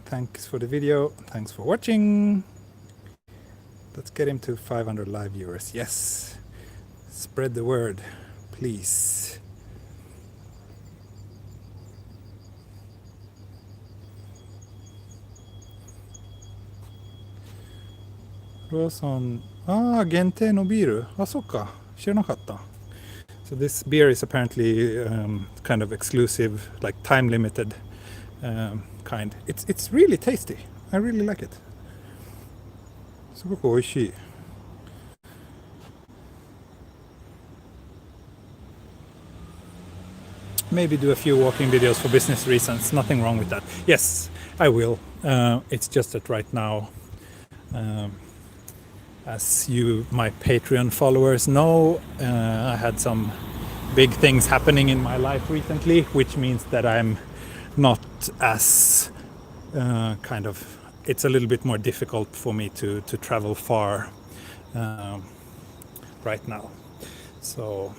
thanks for the video. Thanks for watching. Let's get him to 500 live viewers. Yes. Spread the word, please. Roson. Gente no biru. そっか。知らなかった。So this beer is apparently kind of exclusive, like time limited kind. It's really tasty. I really like it. すごく美味しい。Maybe do a few walking videos for business reasons. Nothing wrong with that. Yes, I will. It's just that right now, as you, my Patreon followers know, I had some big things happening in my life recently, which means that I'm not as kind of, it's a little bit more difficult for me to travel far right now. So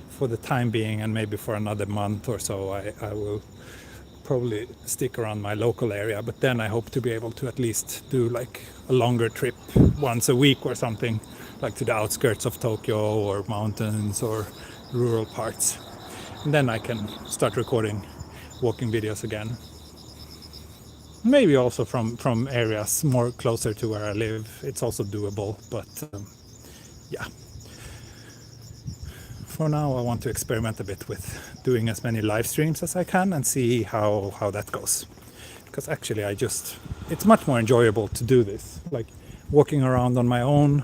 for the time being, and maybe for another month or so, I will probably stick around my local area, but then I hope to be able to at least do like a longer trip once a week or something, like to the outskirts of Tokyo or mountains or rural parts. And then I can start recording walking videos again. Maybe also from areas more closer to where I live. It's also doable, but yeah. For now, I want to experiment a bit with doing as many live streams as I can and see how that goes. Because actually it's much more enjoyable to do this. Like walking around on my own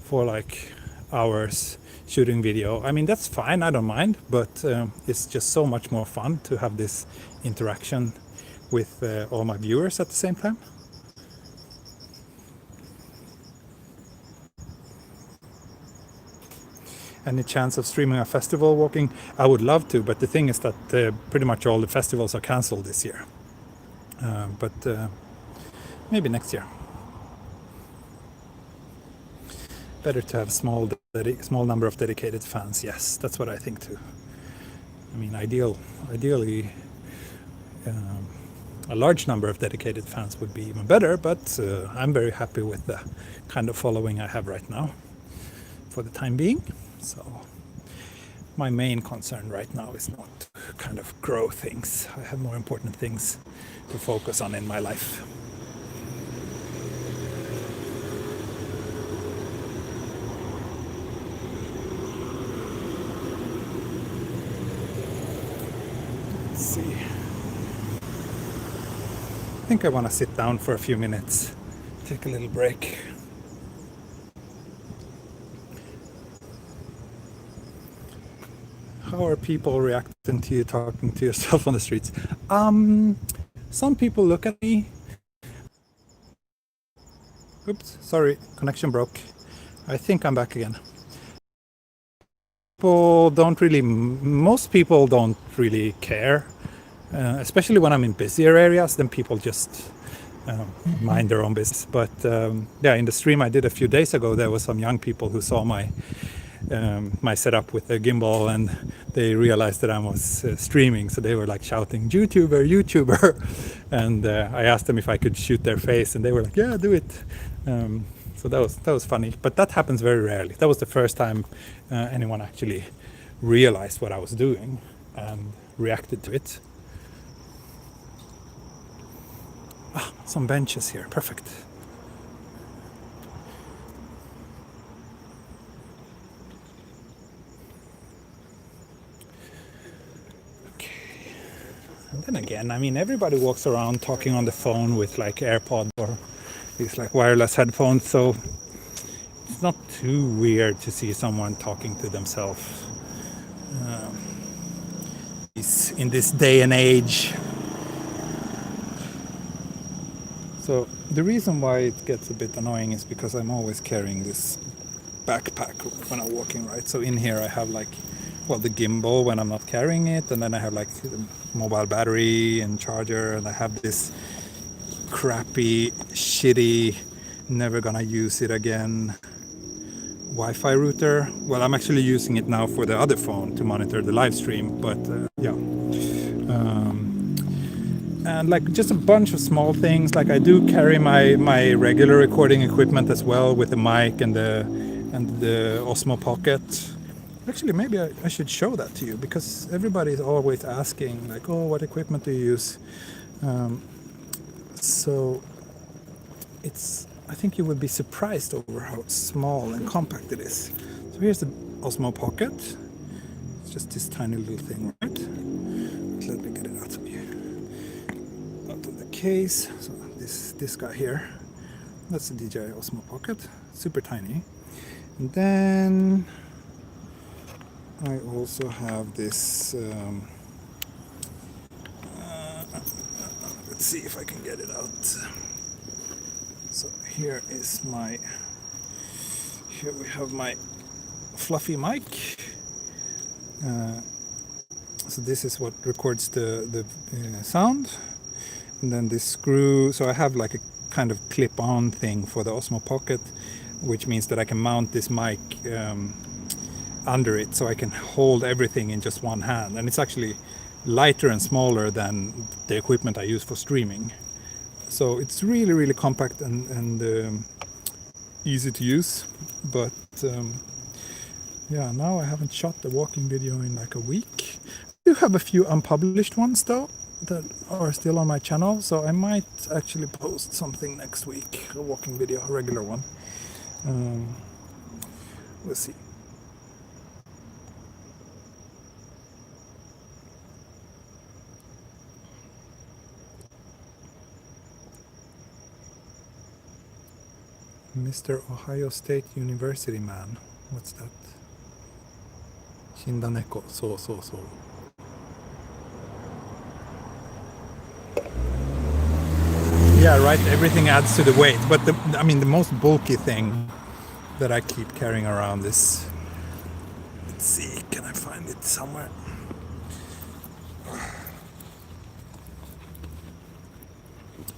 for like hours shooting video. I mean, that's fine, I don't mind, but it's just so much more fun to have this interaction with all my viewers at the same time. Any chance of streaming a festival walking? I would love to, but the thing is that pretty much all the festivals are cancelled this year. But maybe next year. Better to have small number of dedicated fans. Yes, that's what I think too. I mean, ideally, a large number of dedicated fans would be even better. But I'm very happy with the kind of following I have right now, for the time being. So my main concern right now is not to kind of grow things. I have more important things to focus on in my life. Let's see. I think I want to sit down for a few minutes, take a little break. How are people reacting to you talking to yourself on the streets? Some people look at me. Oops, sorry, connection broke. I think I'm back again. Most people don't really care, especially when I'm in busier areas. Then people just mind their own business. But yeah, in the stream I did a few days ago, there was some young people who saw my setup with the gimbal, and they realized that I was streaming, so they were like shouting YouTuber, and I asked them if I could shoot their face, and they were like, yeah, do it. So that was funny, but that happens very rarely. That was the first time anyone actually realized what I was doing and reacted to it. Some benches here, perfect. And then again, I mean, everybody walks around talking on the phone with like AirPods or these like wireless headphones, so it's not too weird to see someone talking to themselves in this day and age. So the reason why it gets a bit annoying is because I'm always carrying this backpack when I'm walking, right? So in here I have like, well, the gimbal when I'm not carrying it, and then I have like the mobile battery and charger, and I have this crappy, shitty, never gonna use it again Wi-Fi router. Well, I'm actually using it now for the other phone to monitor the live stream, but yeah. and like just a bunch of small things. Like I do carry my regular recording equipment as well, with the mic and the Osmo Pocket. Actually, maybe I should show that to you, because everybody is always asking like, oh, what equipment do you use? So I think you would be surprised over how small and compact it is. So here's the Osmo Pocket. It's just this tiny little thing, right? Let me get it out of here. Out of the case. So this guy here, that's the DJI Osmo Pocket. Super tiny. And then I also have this. Let's see if I can get it out. So here we have my fluffy mic. So this is what records the sound, and then this screw. So I have like a kind of clip-on thing for the Osmo Pocket, which means that I can mount this mic under it, so I can hold everything in just one hand, and it's actually lighter and smaller than the equipment I use for streaming. So it's really compact and easy to use. But yeah, now I haven't shot the walking video in like a week. I do have a few unpublished ones though that are still on my channel, so I might actually post something next week, a walking video, a regular one. We'll see. Mr. Ohio State University man. What's that? Shinda neko. So. Yeah, right. Everything adds to the weight. But the most bulky thing that I keep carrying around is... Let's see, can I find it somewhere?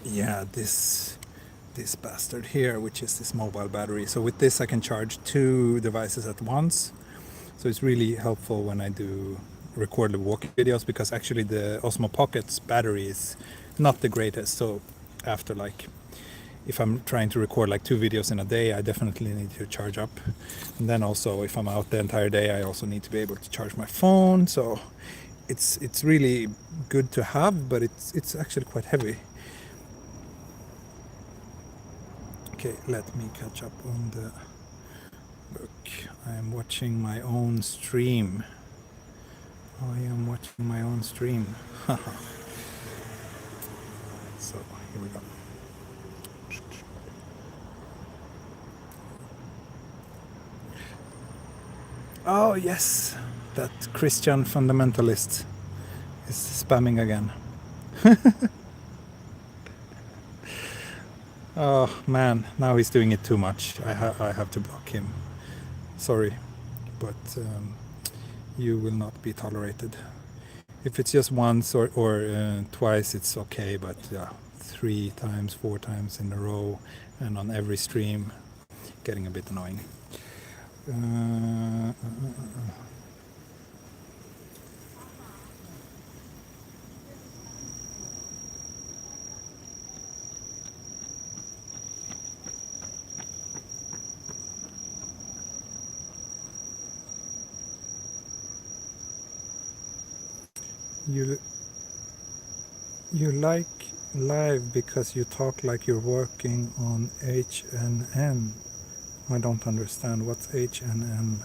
Yeah, this bastard here, which is this mobile battery. So with this I can charge 2 devices at once. So it's really helpful when I do record the walking videos, because actually the Osmo Pocket's battery is not the greatest. So after if I'm trying to record like 2 videos in a day, I definitely need to charge up. And then also if I'm out the entire day, I also need to be able to charge my phone. So it's really good to have, but it's actually quite heavy. Okay, let me catch up on the book. I am watching my own stream. I am watching my own stream. So, here we go. Oh, yes. That Christian fundamentalist is spamming again. Oh man, now he's doing it too much. I have to block him. Sorry, but you will not be tolerated. If it's just once or twice, it's okay, but 3 times, 4 times in a row and on every stream, getting a bit annoying. You like live because you talk like you're working on HNN. I don't understand what's HNN.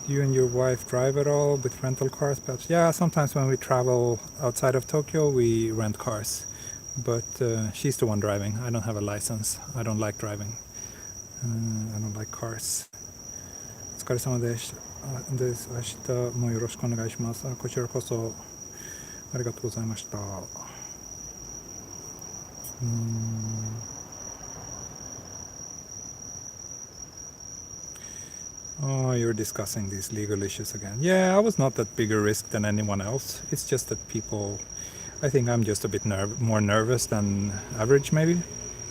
Do you and your wife drive at all with rental cars? Perhaps. Yeah, sometimes when we travel outside of Tokyo, we rent cars. But she's the one driving. I don't have a license. I don't like driving. I don't like cars. お疲れ様でした。明日もよろしくお願いします。こちらこそありがとうございました。Oh, you're discussing these legal issues again. Yeah, I was not that big a risk than anyone else. It's just that people, I think I'm just a bit more nervous than average maybe.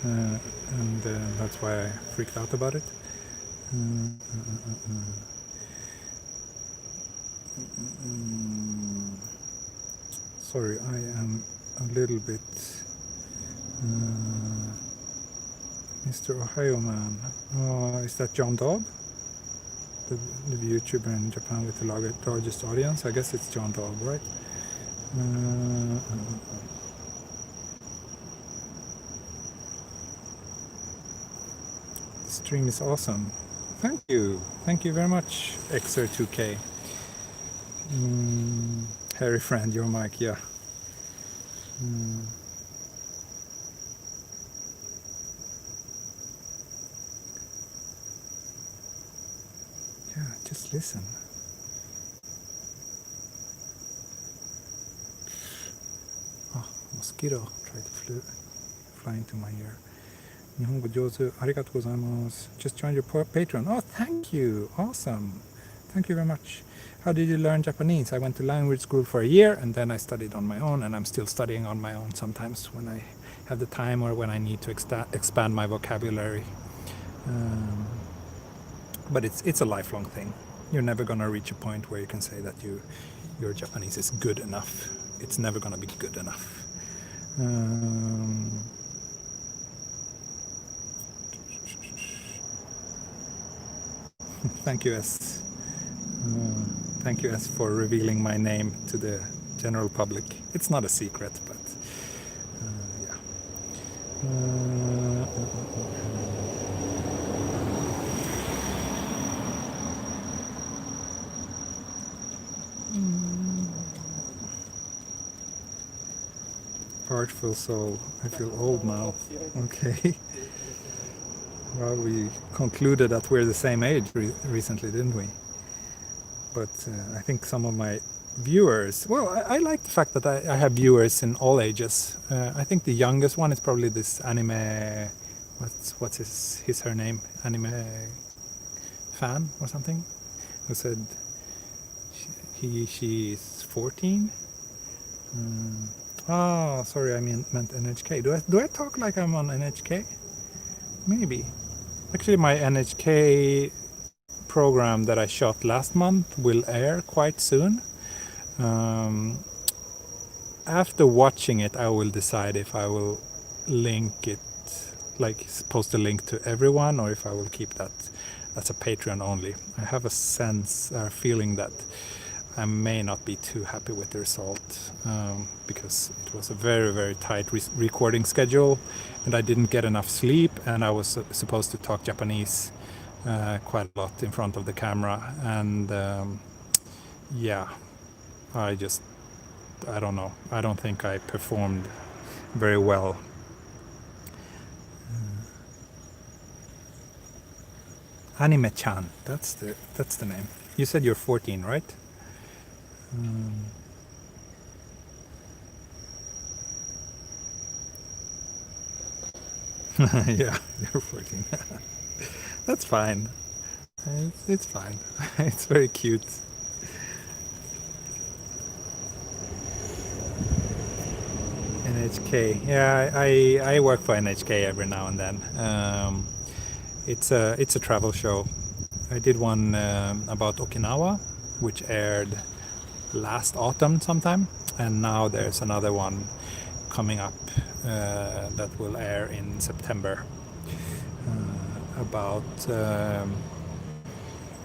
And that's why I freaked out about it. Sorry, I am a little bit... Mr. Ohio Man. Is that John Dobb? The YouTuber in Japan with the largest audience? I guess it's John Dobb, right? The stream is awesome. Thank you. Thank you very much, Xer2K. Harry friend, your mic, yeah. Yeah, just listen. Oh, mosquito tried to fly into my ear. 日本語上手。ありがとうございます。Just joined your Patreon. Oh, thank you. Awesome. Thank you very much. How did you learn Japanese? I went to language school for a year and then I studied on my own, and I'm still studying on my own sometimes when I have the time or when I need to expand my vocabulary. But it's a lifelong thing. You're never going to reach a point where you can say that your Japanese is good enough. It's never going to be good enough. Thank you, S. Thank you, S, for revealing my name to the general public. It's not a secret, but yeah. Heartful soul. I feel old now. Okay. Well, we concluded that we're the same age recently, didn't we? But I think some of my viewers, well, I like the fact that I have viewers in all ages. I think the youngest one is probably this anime, what's her name? Anime fan or something, who said she's 14. Oh, sorry, I meant NHK. Do I talk like I'm on NHK? Maybe. Actually, my NHK program that I shot last month will air quite soon. After watching it, I will decide if I will link it, like post a link to everyone, or if I will keep that as a Patreon only. I have a feeling that I may not be too happy with the result, because it was a very, very tight recording schedule and I didn't get enough sleep, and I was supposed to talk Japanese quite a lot in front of the camera, and yeah, I don't know. I don't think I performed very well. Anime-chan, that's the name. You said you're 14, right? Yeah, you're 14. That's fine. It's fine. It's very cute. NHK. Yeah, I work for NHK every now and then. It's a travel show. I did one about Okinawa, which aired last autumn sometime, and now there's another one coming up that will air in September about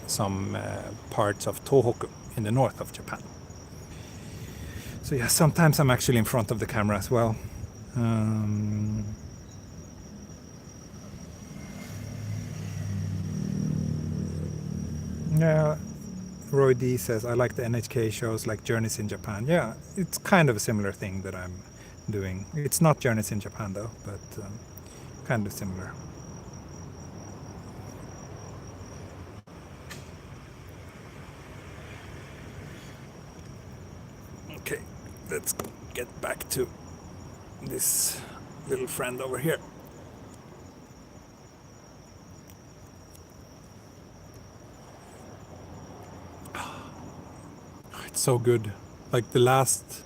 some parts of Tohoku in the north of Japan. So yeah, sometimes I'm actually in front of the camera as well. Yeah, Roy D says, I like the NHK shows like Journeys in Japan. Yeah, it's kind of a similar thing that I'm doing. It's not Journeys in Japan though, but kind of similar. Okay, let's get back to this little friend over here. It's so good. Like the last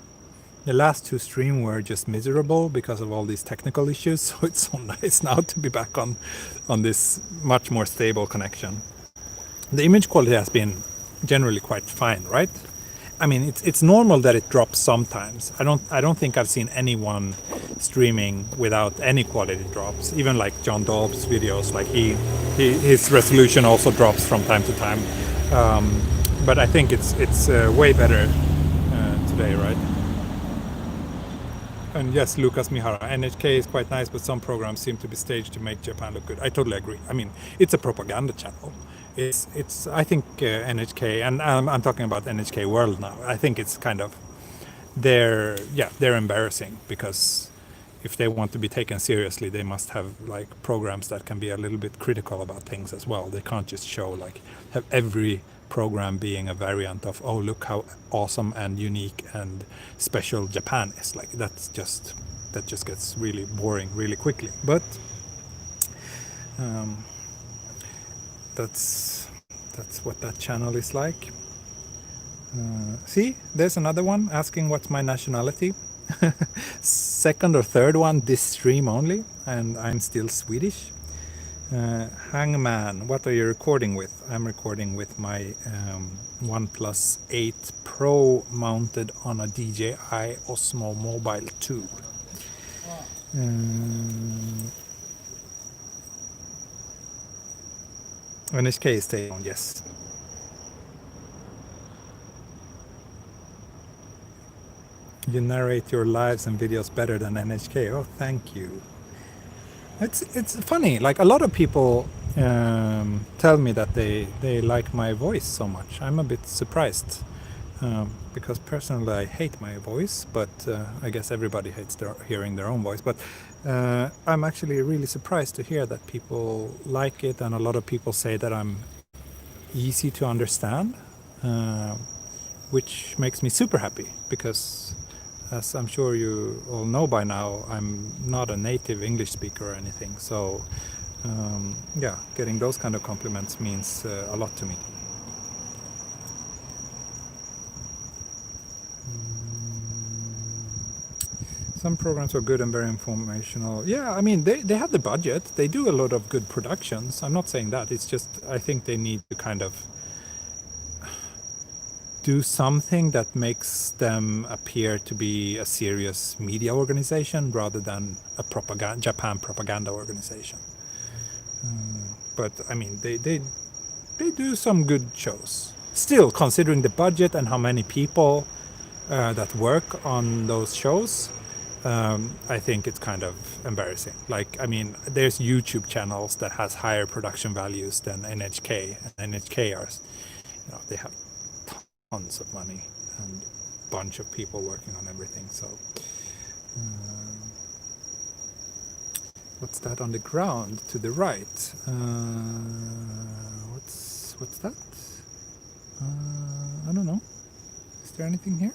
two streams were just miserable because of all these technical issues, so it's so nice now to be back on this much more stable connection. The image quality has been generally quite fine, right? I mean, it's normal that it drops sometimes. I don't think I've seen anyone streaming without any quality drops. Even like John Dolb's videos, like his resolution also drops from time to time. But I think it's way better today, right? And yes, Lucas Mihara, NHK is quite nice, but some programs seem to be staged to make Japan look good. I totally agree. I mean, it's a propaganda channel. It's I think NHK, and I'm talking about NHK World now. I think it's kind of they're embarrassing, because if they want to be taken seriously, they must have like programs that can be a little bit critical about things as well. They can't just show like have every program being a variant of, oh, look how awesome and unique and special Japan is. Like that just gets really boring really quickly. But that's what that channel is like. See, there's another one asking what's my nationality. Second or third one this stream only, and I'm still Swedish. Hangman, what are you recording with? I'm recording with my OnePlus 8 Pro mounted on a DJI Osmo Mobile 2. NHK is staying on, yes. You narrate your lives and videos better than NHK. Oh, thank you. It's funny. Like a lot of people tell me that they like my voice so much. I'm a bit surprised because personally I hate my voice, but I guess everybody hates hearing their own voice. But I'm actually really surprised to hear that people like it, and a lot of people say that I'm easy to understand, which makes me super happy, because as I'm sure you all know by now, I'm not a native English speaker or anything. So yeah, getting those kind of compliments means a lot to me. Some programs are good and very informational. Yeah, I mean, they have the budget. They do a lot of good productions. I'm not saying that. It's just, I think they need to kind of do something that makes them appear to be a serious media organization rather than a Japan propaganda organization. But I mean, they do some good shows. Still, considering the budget and how many people that work on those shows, I think it's kind of embarrassing. Like, I mean, there's YouTube channels that has higher production values than NHK, and NHK are, you know, they have tons of money and a bunch of people working on everything. So what's that on the ground to the right? What's that? I don't know. Is there anything here?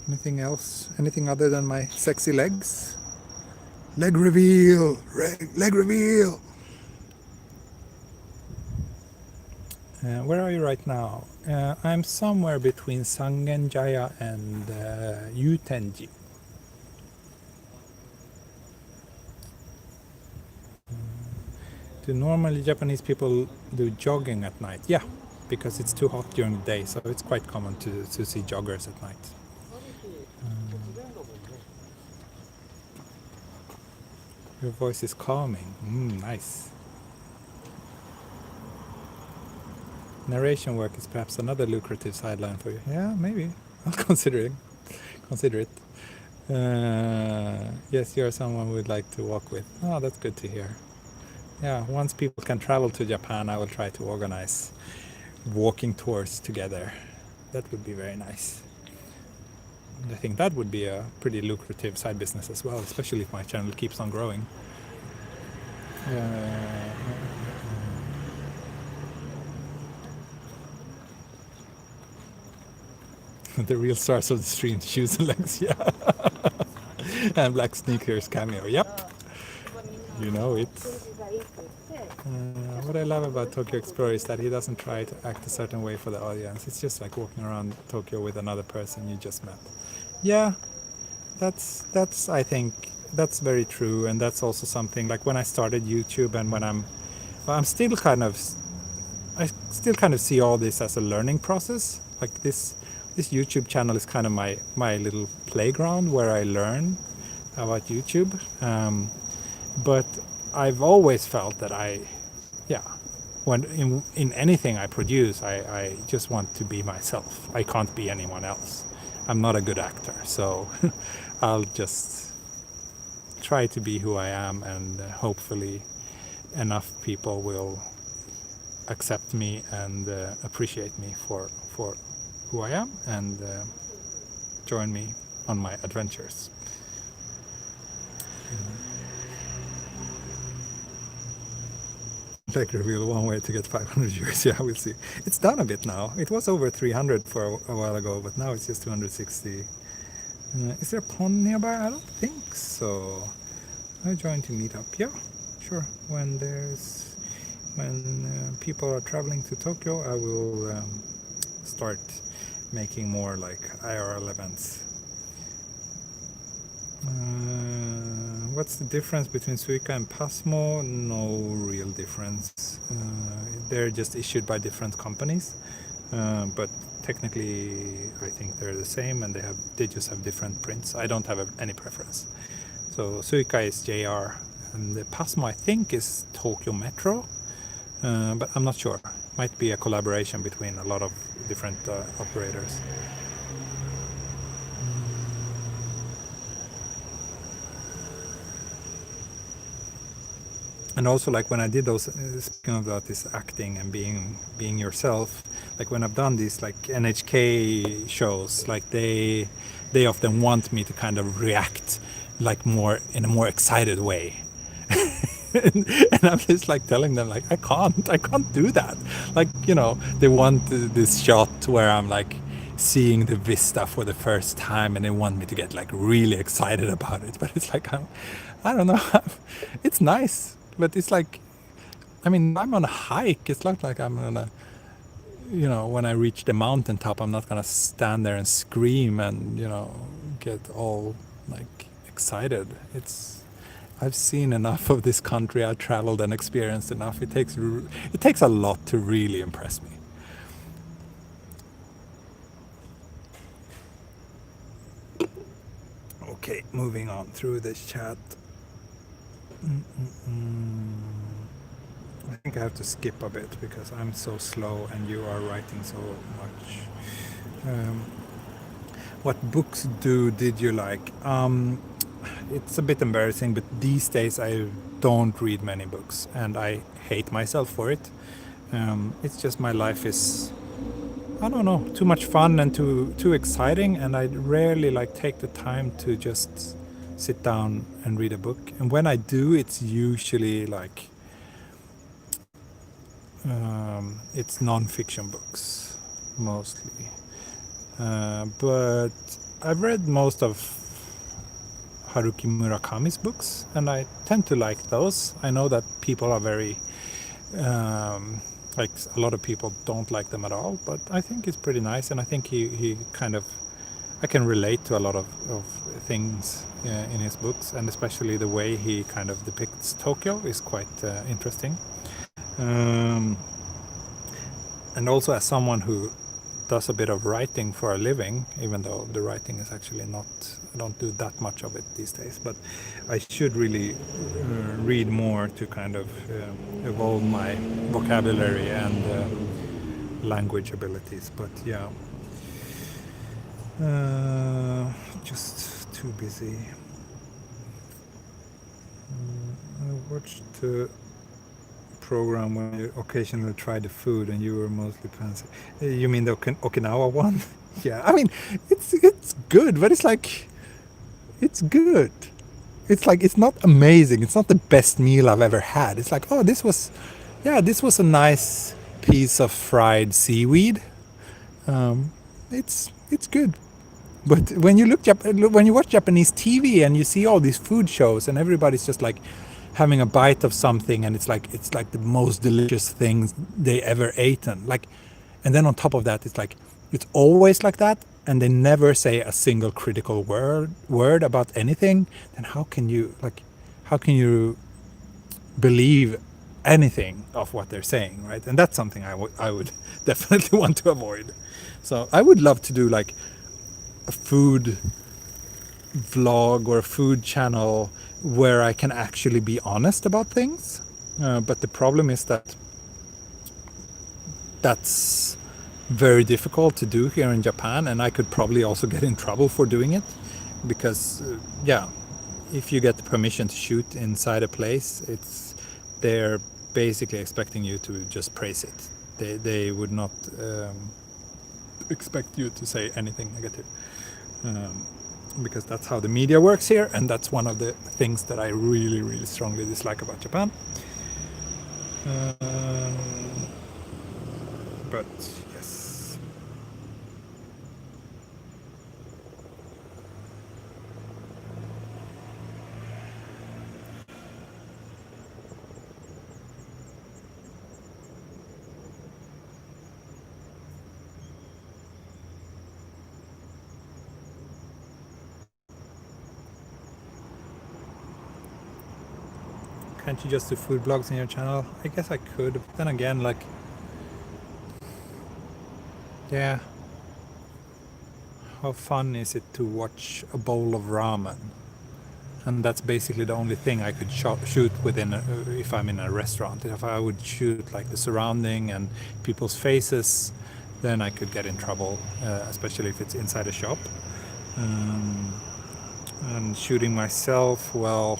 Anything else? Anything other than my sexy legs? Leg reveal! Leg reveal! Where are you right now? I'm somewhere between Sangenjaya and Yutenji. Do normally Japanese people do jogging at night? Yeah, because it's too hot during the day, so it's quite common to see joggers at night. Your voice is calming. Nice. Narration work is perhaps another lucrative sideline for you. Yeah, maybe. I'll consider it. Yes, you're someone we'd like to walk with. Oh, that's good to hear. Yeah, once people can travel to Japan, I will try to organize walking tours together. That would be very nice. And I think that would be a pretty lucrative side business as well, especially if my channel keeps on growing. The real stars of the stream, shoes and legs, yeah. And black sneakers cameo, yep. You know it. What I love about Tokyo Explorer is that he doesn't try to act a certain way for the audience. It's just like walking around Tokyo with another person you just met. Yeah, that's I think that's very true, and that's also something like when I started YouTube and when I still kind of see all this as a learning process. Like this YouTube channel is kind of my little playground where I learn about YouTube. But I've always felt that when in anything I produce, I just want to be myself. I can't be anyone else. I'm not a good actor, so I'll just try to be who I am, and hopefully enough people will accept me and appreciate me for who I am, and join me on my adventures. Like reveal one way to get 500 viewers. Yeah, we'll see. It's down a bit now. It was over 300 for a while ago, but now it's just 260. Is there a pond nearby? I don't think so. I joined to meet up. Yeah, sure. When people are traveling to Tokyo, I will start making more like IRL events. What's the difference between Suica and Pasmo? No real difference. They're just issued by different companies, but technically I think they're the same, and they just have different prints. I don't have any preference. So Suica is JR, and the Pasmo I think is Tokyo Metro, but I'm not sure. Might be a collaboration between a lot of different operators. And also, like when I did those, speaking about this acting and being yourself, like when I've done these like NHK shows, like they often want me to kind of react like more in a more excited way. and I'm just like telling them like I can't do that. Like, you know, they want this shot where I'm like seeing the vista for the first time, and they want me to get like really excited about it. But it's like I don't know. It's nice, but it's like, I mean, I'm on a hike. It's not like I'm gonna, you know, when I reach the mountaintop, I'm not gonna stand there and scream and, you know, get all like excited. I've seen enough of this country. I've traveled and experienced enough. It takes a lot to really impress me. Okay, moving on through this chat. I think I have to skip a bit because I'm so slow and you are writing so much. What books did you like? It's a bit embarrassing, but these days I don't read many books, and I hate myself for it. It's just my life is, I don't know, too much fun and too exciting, and I rarely like take the time to just sit down and read a book. And when I do, it's usually like it's non-fiction books mostly, but I've read most of Haruki Murakami's books, and I tend to like those. I know that people are very like a lot of people don't like them at all, but I think it's pretty nice, and I think he kind of, I can relate to a lot of things in his books, and especially the way he kind of depicts Tokyo is quite interesting. And also, as someone who does a bit of writing for a living, even though the writing is actually not, I don't do that much of it these days, but I should really read more to kind of evolve my vocabulary and language abilities. But yeah, just too busy. I watched the program when you occasionally try the food and you were mostly fancy. You mean the Okinawa one? Yeah, I mean, it's good, but it's like, it's good. It's like, it's not amazing. It's not the best meal I've ever had. It's like, oh, this was a nice piece of fried seaweed. It's good. But when you watch Japanese TV and you see all these food shows and everybody's just like having a bite of something, and it's like the most delicious things they ever eaten. Like, and then on top of that, it's always like that, and they never say a single critical word about anything. Then how can you believe anything of what they're saying, right? And that's something I would definitely want to avoid. So I would love to do like a food vlog or a food channel where I can actually be honest about things. But the problem is that that's very difficult to do here in Japan, and I could probably also get in trouble for doing it because, if you get the permission to shoot inside a place, they're basically expecting you to just praise it. They would not expect you to say anything negative. Because that's how the media works here, and that's one of the things that I really, really strongly dislike about Japan. But yes. Can't you just do food blogs in your channel? I guess I could, but then again, like, yeah, how fun is it to watch a bowl of ramen? And that's basically the only thing I could shoot within if I'm in a restaurant. If I would shoot like the surrounding and people's faces, then I could get in trouble, especially if it's inside a shop. And shooting myself, well,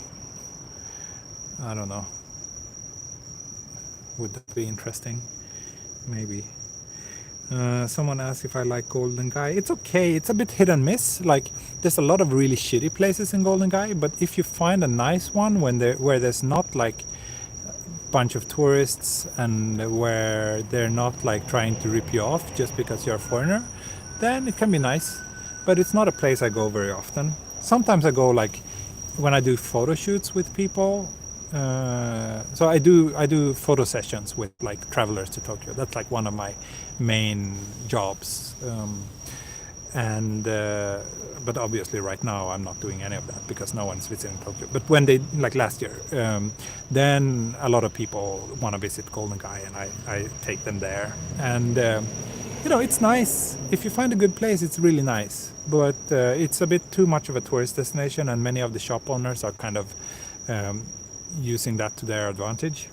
I don't know. Would that be interesting? Maybe. Someone asked if I like Golden Guy. It's okay. It's a bit hit and miss. Like, there's a lot of really shitty places in Golden Guy, but if you find a nice one where there's not like a bunch of tourists and where they're not like trying to rip you off just because you're a foreigner, then it can be nice. But it's not a place I go very often. Sometimes I go like when I do photo shoots with people. So I do photo sessions with like travelers to Tokyo. That's like one of my main jobs. But obviously right now I'm not doing any of that because no one's visiting Tokyo. But when they, like last year, then a lot of people want to visit Golden Guy, and I take them there. And it's nice. If you find a good place, it's really nice. But it's a bit too much of a tourist destination, and many of the shop owners are kind of using that to their advantage.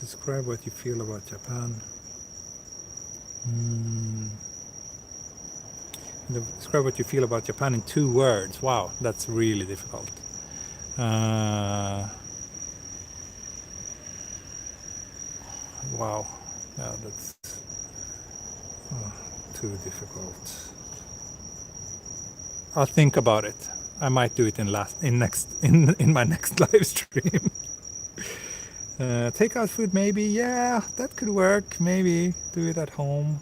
Describe what you feel about Japan. Describe what you feel about Japan in 2 words. Wow, that's really difficult. Wow, yeah, that's too difficult. I'll think about it. I might do it in my next live stream. Takeout food, maybe. Yeah, that could work. Maybe do it at home.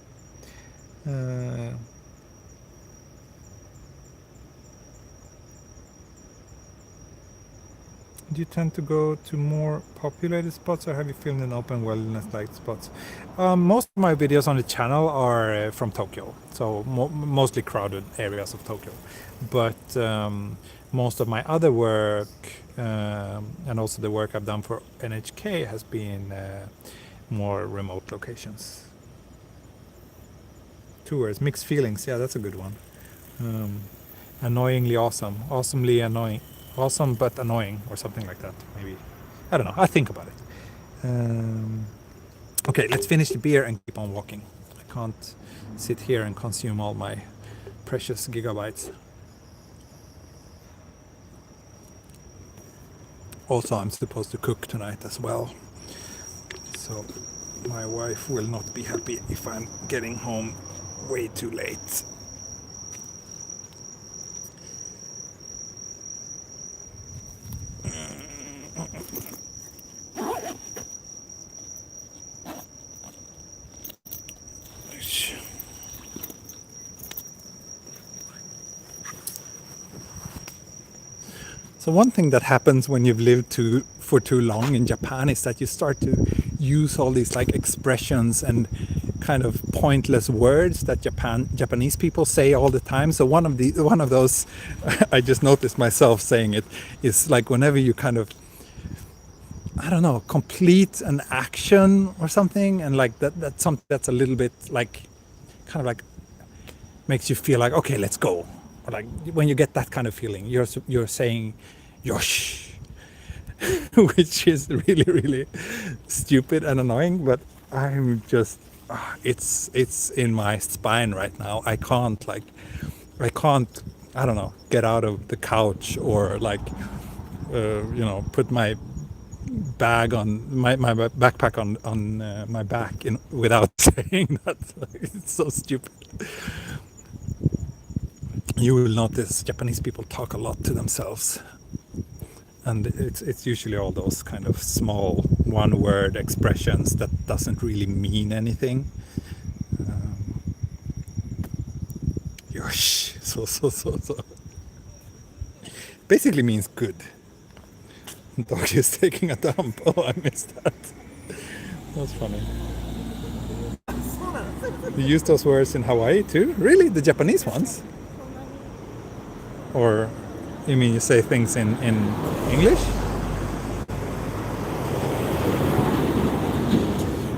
Do you tend to go to more populated spots, or have you filmed in open wilderness-like spots? Most of my videos on the channel are from Tokyo, so mostly crowded areas of Tokyo. But most of my other work, and also the work I've done for NHK, has been more remote locations. 2 words, mixed feelings. Yeah, that's a good one. Annoyingly awesome, awesomely annoying. Awesome but annoying, or something like that, maybe. I don't know. I think about it. Okay, let's finish the beer and keep on walking. I can't sit here and consume all my precious gigabytes. Also, I'm supposed to cook tonight as well. So my wife will not be happy if I'm getting home way too late. So one thing that happens when you've lived for too long in Japan is that you start to use all these like expressions and kind of pointless words that Japanese people say all the time. So one of those I just noticed myself saying it is like whenever you kind of, I don't know, complete an action or something, and like that's something that's a little bit like kind of like makes you feel like, okay, let's go. Or like when you get that kind of feeling, you're saying yosh, which is really, really stupid and annoying, but I'm just, it's in my spine right now. I can't, I don't know, get out of the couch or like, put my bag on my backpack on my back without saying that. It's so stupid. You will notice Japanese people talk a lot to themselves. And it's usually all those kind of small one-word expressions that doesn't really mean anything. Yosh, so. Basically means good. Dog is taking a dump. Oh, I missed that. That's funny. You use those words in Hawaii too? Really? The Japanese ones? Or you mean you say things in English?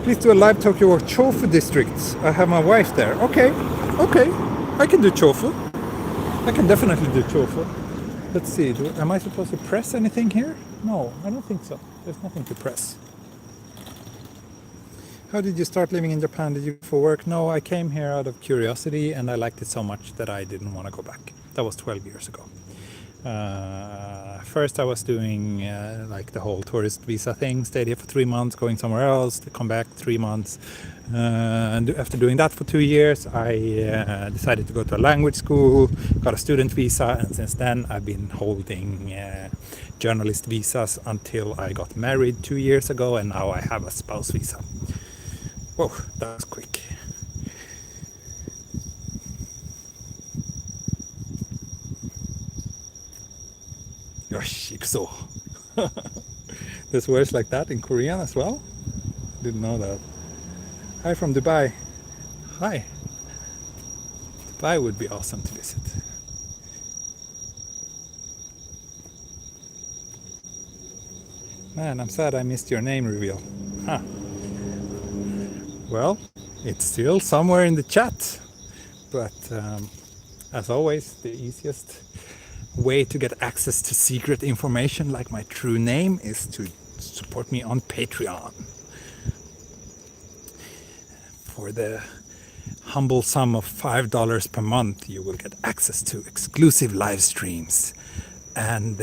Please do a live Tokyo or Chofu districts. I have my wife there. Okay. I can do Chofu. I can definitely do Chofu. Let's see. Am I supposed to press anything here? No, I don't think so. There's nothing to press. How did you start living in Japan? Did you go for work? No, I came here out of curiosity and I liked it so much that I didn't want to go back. That was 12 years ago. First I was doing like the whole tourist visa thing, stayed here for 3 months, going somewhere else, to come back 3 months. And after doing that for 2 years, I decided to go to a language school, got a student visa, and since then I've been holding journalist visas until I got married 2 years ago, and now I have a spouse visa. Whoa, that was quick. Yosh, ikuso. There's words like that in Korean as well? Didn't know that. Hi from Dubai. Hi. Dubai would be awesome to visit. Man, I'm sad I missed your name reveal. Huh. Well, it's still somewhere in the chat. But as always, the easiest way to get access to secret information like my true name is to support me on Patreon. For the humble sum of $5 per month, you will get access to exclusive live streams and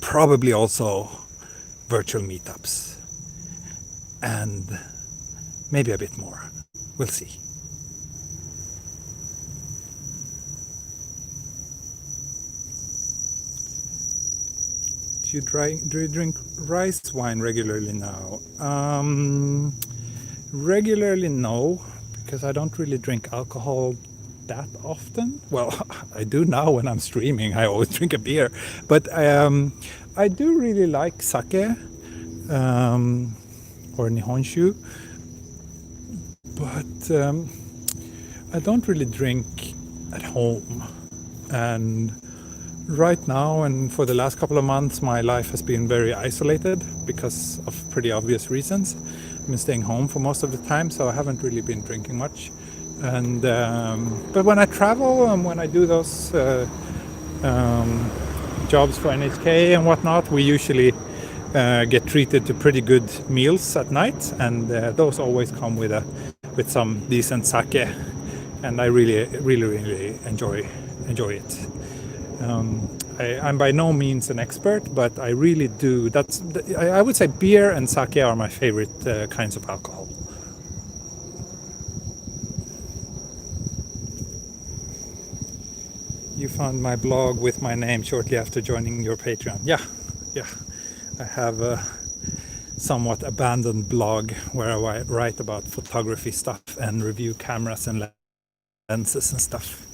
probably also virtual meetups and maybe a bit more. We'll see. Do you drink rice wine regularly now? Regularly, no, because I don't really drink alcohol that often. Well, I do now when I'm streaming. I always drink a beer, but I do really like sake or nihonshu, but I don't really drink at home. And right now and for the last couple of months, my life has been very isolated because of pretty obvious reasons. I've been staying home for most of the time, so I haven't really been drinking much. And but when I travel and when I do those jobs for NHK and whatnot, we usually get treated to pretty good meals at night, and those always come with some decent sake, and I really enjoy it. I'm by no means an expert, but I really do. I would say beer and sake are my favorite kinds of alcohol. You found my blog with my name shortly after joining your Patreon. Yeah. I have a somewhat abandoned blog where I write about photography stuff and review cameras and lenses and stuff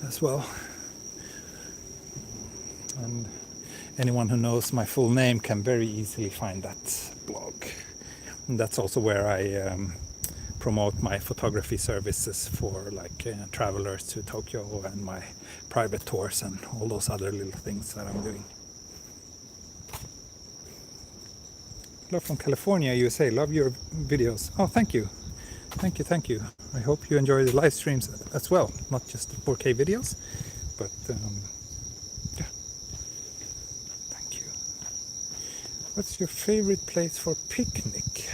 as well. And anyone who knows my full name can very easily find that blog. And that's also where I promote my photography services for like travelers to Tokyo, and my private tours and all those other little things that I'm doing. Hello from California, USA. Love your videos. Oh, thank you. Thank you. I hope you enjoy the live streams as well, not just the 4K videos, but yeah. Thank you. What's your favorite place for picnic?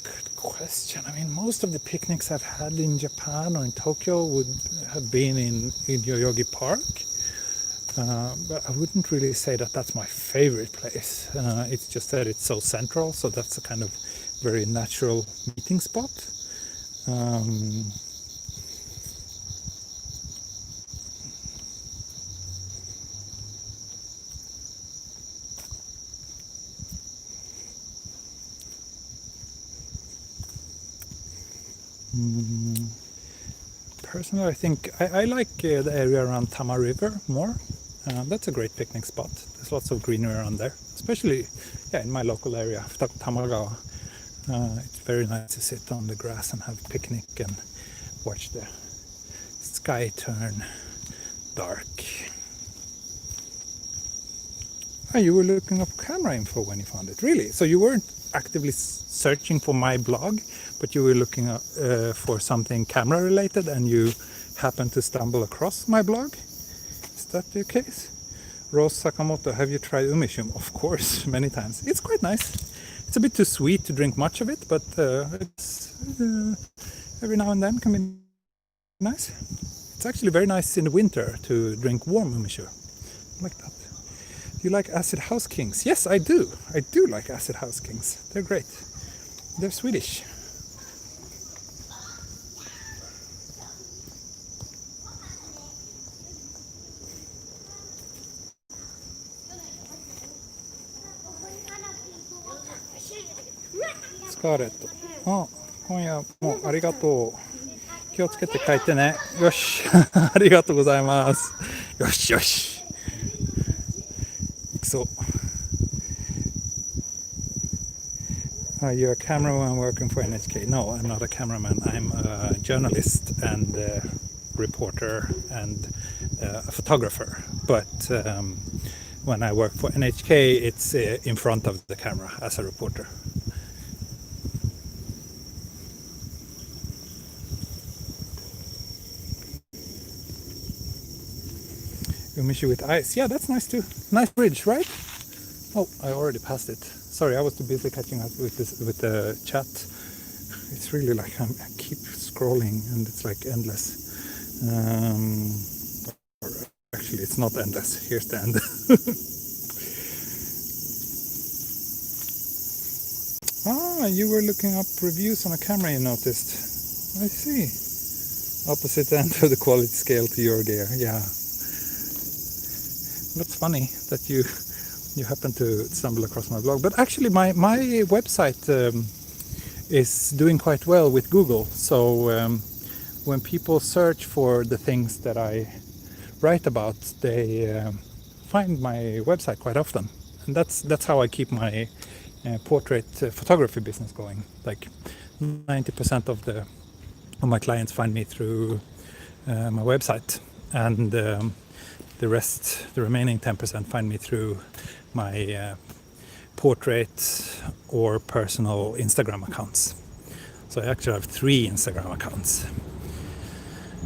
Good question. I mean, most of the picnics I've had in Japan or in Tokyo would have been in Yoyogi Park. But I wouldn't really say that that's my favorite place. It's just that it's so central, so that's a kind of very natural meeting spot. Personally, I think I like the area around Tama River more. That's a great picnic spot. There's lots of greenery around there, especially in my local area, Tamagawa. It's very nice to sit on the grass and have a picnic and watch the sky turn dark. Oh, you were looking up camera info when you found it, really? So you weren't actively searching for my blog, but you were looking up, for something camera related, and you happened to stumble across my blog? Is that the case? Rose Sakamoto, have you tried umishum? Of course, many times. It's quite nice. It's a bit too sweet to drink much of it, but it's every now and then can be nice. It's actually very nice in the winter to drink warm umishum. Like that. Do you like Acid House Kings? Yes, I do. I do like Acid House Kings. They're great. They're Swedish.スカーレット。あ、今夜もありがとう。気をつけて帰ってね。よし。ありがとうございます。よしよし。So, you're a cameraman working for NHK? No, I'm not a cameraman. I'm a journalist and a reporter and a photographer. But when I work for NHK, it's in front of the camera as a reporter. Umishi with ice. Yeah, that's nice too. Nice bridge, right? Oh, I already passed it. Sorry, I was too busy catching up with the chat. It's really like I keep scrolling and it's like endless. Actually, it's not endless. Here's the end. You were looking up reviews on a camera, you noticed. I see. Opposite end of the quality scale to your gear. Yeah. That's funny that you happen to stumble across my blog. But actually, my website is doing quite well with Google. So when people search for the things that I write about, they find my website quite often. And that's how I keep my portrait photography business going. Like 90% of my clients find me through my website, and the remaining 10% find me through my portrait or personal Instagram accounts. So I actually have 3 Instagram accounts.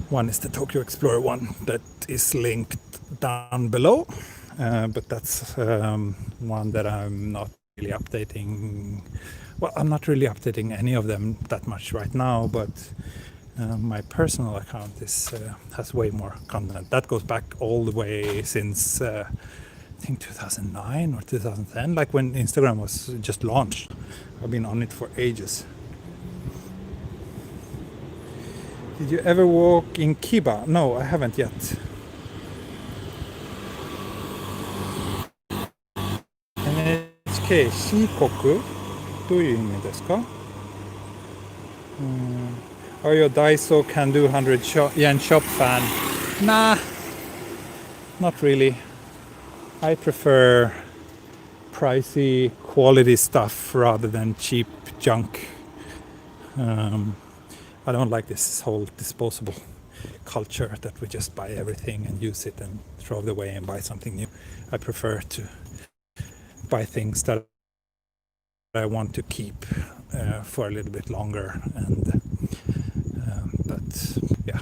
One is the Tokyo Explorer one that is linked down below, but that's one that I'm not really updating. Well, I'm not really updating any of them that much right now, but my personal account has way more content. That goes back all the way since I think 2009 or 2010, like when Instagram was just launched. I've been on it for ages. Did you ever walk in Kiba? No, I haven't yet. NHK 四国どういう意味ですか? Are you a Daiso can do 100 yen shop fan? Nah, not really. I prefer pricey quality stuff rather than cheap junk. I don't like this whole disposable culture that we just buy everything and use it and throw it away and buy something new. I prefer to buy things that I want to keep for a little bit longer, and but yeah,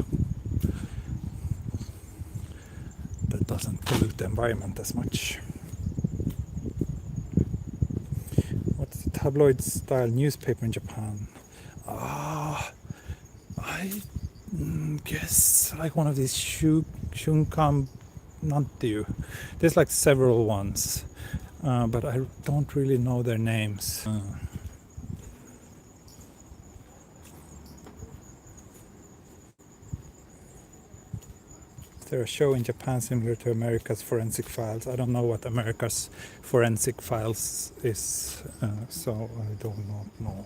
that doesn't pollute the environment as much. What's the tabloid style newspaper in Japan? I guess like one of these Shunkan Nantiu. There's like several ones, but I don't really know their names. Is there a show in Japan similar to America's Forensic Files? I don't know what America's Forensic Files is, so I don't know.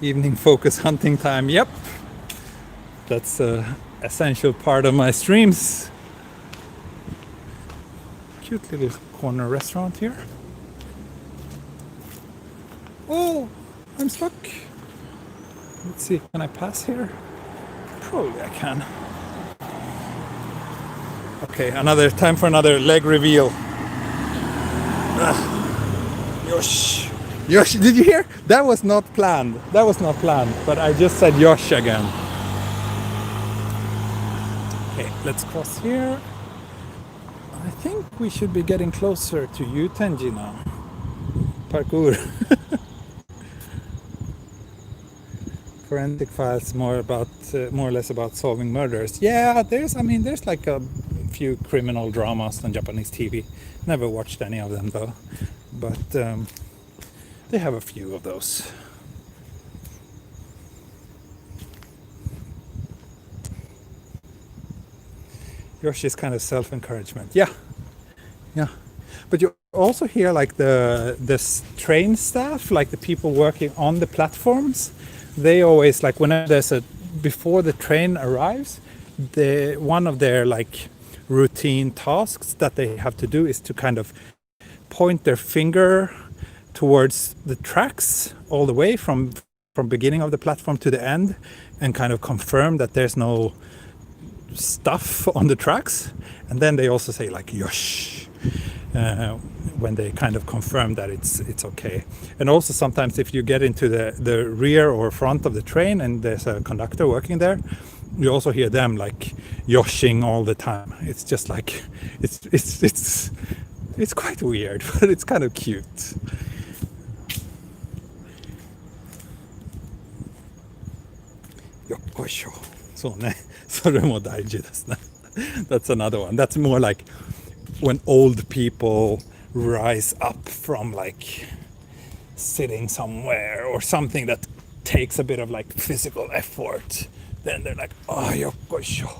Evening focus hunting time. Yep, that's an essential part of my streams. Cute little corner restaurant here. Oh, I'm stuck. Let's see, can I pass here? Probably I can. Okay, another time for another leg reveal. Yosh. Yosh, did you hear? That was not planned. That was not planned, but I just said Yosh again. Okay, let's cross here. I think we should be getting closer to Yutenji now. Parkour. Forensic Files more or less about solving murders. Yeah, there's like a few criminal dramas on Japanese TV. Never watched any of them though, but they have a few of those. Yoshi's kind of self-encouragement. Yeah. But you also hear like the train staff, like the people working on the platforms. They always, like, whenever there's before the train arrives, one of their like routine tasks that they have to do is to kind of point their finger towards the tracks all the way from beginning of the platform to the end, and kind of confirm that there's no stuff on the tracks. And then they also say like yosh when they kind of confirm that it's okay. And also sometimes if you get into the rear or front of the train and there's a conductor working there, you also hear them like yoshing all the time. It's just like it's quite weird, but it's kind of cute. Yokkosho. そうね。それも大事ですね. That's another one. That's more like when old people rise up from like sitting somewhere or something that takes a bit of like physical effort. Then they're like, oh, yokkosho.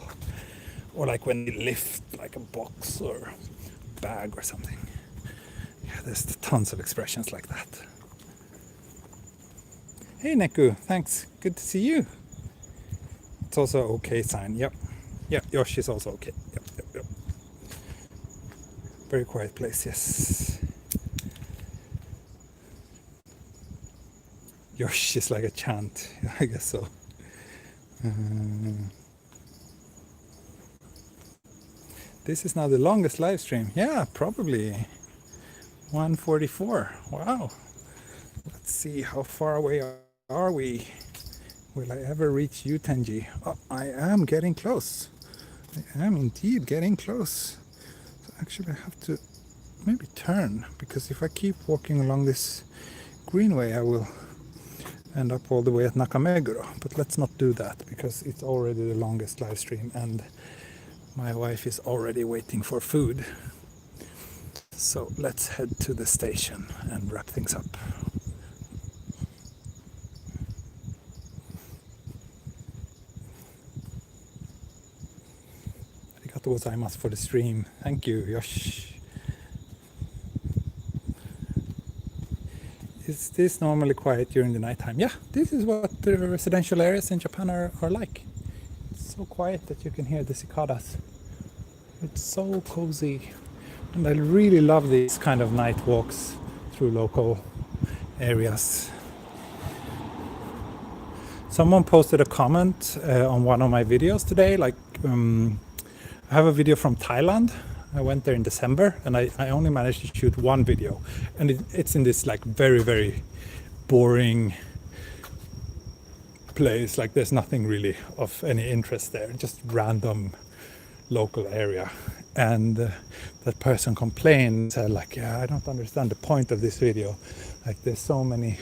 Or like when they lift like a box or bag or something. Yeah, there's tons of expressions like that. Hey Neku, thanks. Good to see you. It's also okay sign. Yep. Yeah, Yoshi's also okay. Yep. Very quiet place, yes. Yoshi's like a chant. I guess so. This is now the longest live stream. Yeah, probably 144. Wow. Let's see, how far away are we? Will I ever reach Yutenji? Oh, I am getting close. I am indeed getting close. So actually I have to maybe turn, because if I keep walking along this greenway I will end up all the way at Nakameguro. But let's not do that, because it's already the longest live stream and my wife is already waiting for food. So let's head to the station and wrap things up. Arigatou gozaimasu for the stream. Thank you, Yosh. Is this normally quiet during the nighttime? Yeah, this is what the residential areas in Japan are like. It's so quiet that you can hear the cicadas. It's so cozy. And I really love these kind of night walks through local areas. Someone posted a comment on one of my videos today, like I have a video from Thailand. I went there in December and I only managed to shoot one video, and it's in this like very, very boring place. Like there's nothing really of any interest there, just random local area. And that person complained, said like, yeah, I don't understand the point of this video. Like there's so many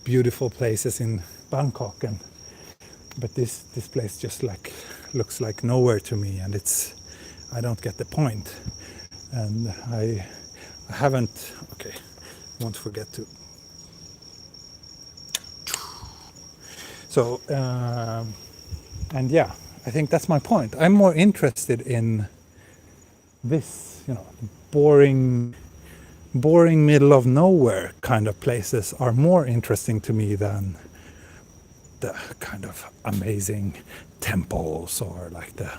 beautiful places in Bangkok, but this place just like looks like nowhere to me, and I don't get the point. And I haven't, okay, won't forget to. So, and yeah, I think that's my point. I'm more interested in this, boring middle of nowhere kind of places are more interesting to me than the kind of amazing temples or like the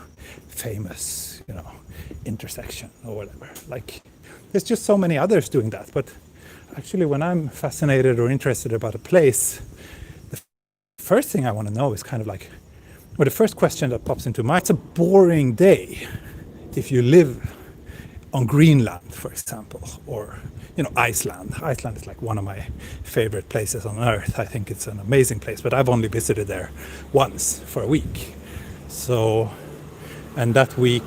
famous, intersection or whatever. Like there's just so many others doing that. But actually when I'm fascinated or interested about a place, the first thing I want to know is kind of like, or the first question that pops into mind, it's a boring day if you live on Greenland, for example, or Iceland. Iceland is like one of my favorite places on earth. I think it's an amazing place, but I've only visited there once for a week. So, and that week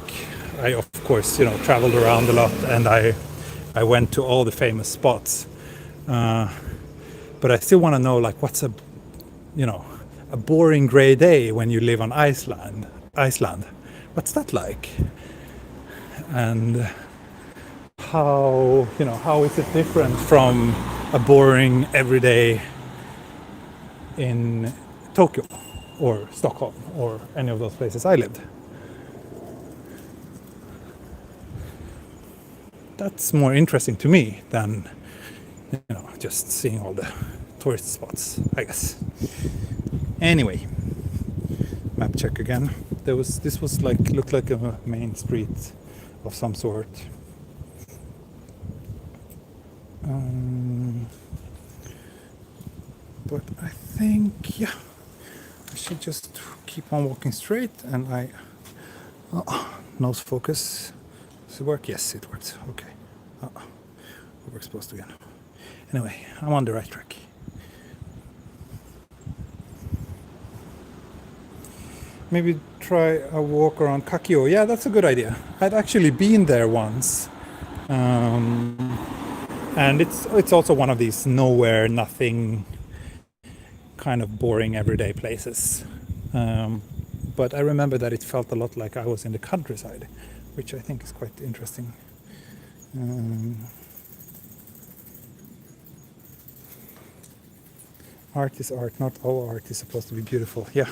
I of course traveled around a lot, and I went to all the famous spots. But I still want to know, like, what's a boring gray day when you live on Iceland. What's that like? And how is it different from a boring everyday in Tokyo or Stockholm or any of those places I lived? That's more interesting to me than just seeing all the tourist spots, I guess. Anyway, map check again. This was like, looked like a main street of some sort. But I think, yeah, I should just keep on walking straight, and nose focus. Does it work? Yes, it works. Okay. We're supposed to again. Anyway, I'm on the right track. Maybe try a walk around Kakio. Yeah, that's a good idea. I'd actually been there once. And it's also one of these nowhere, nothing, kind of boring everyday places. But I remember that it felt a lot like I was in the countryside, which I think is quite interesting. Art is art. Not all art is supposed to be beautiful. Yeah.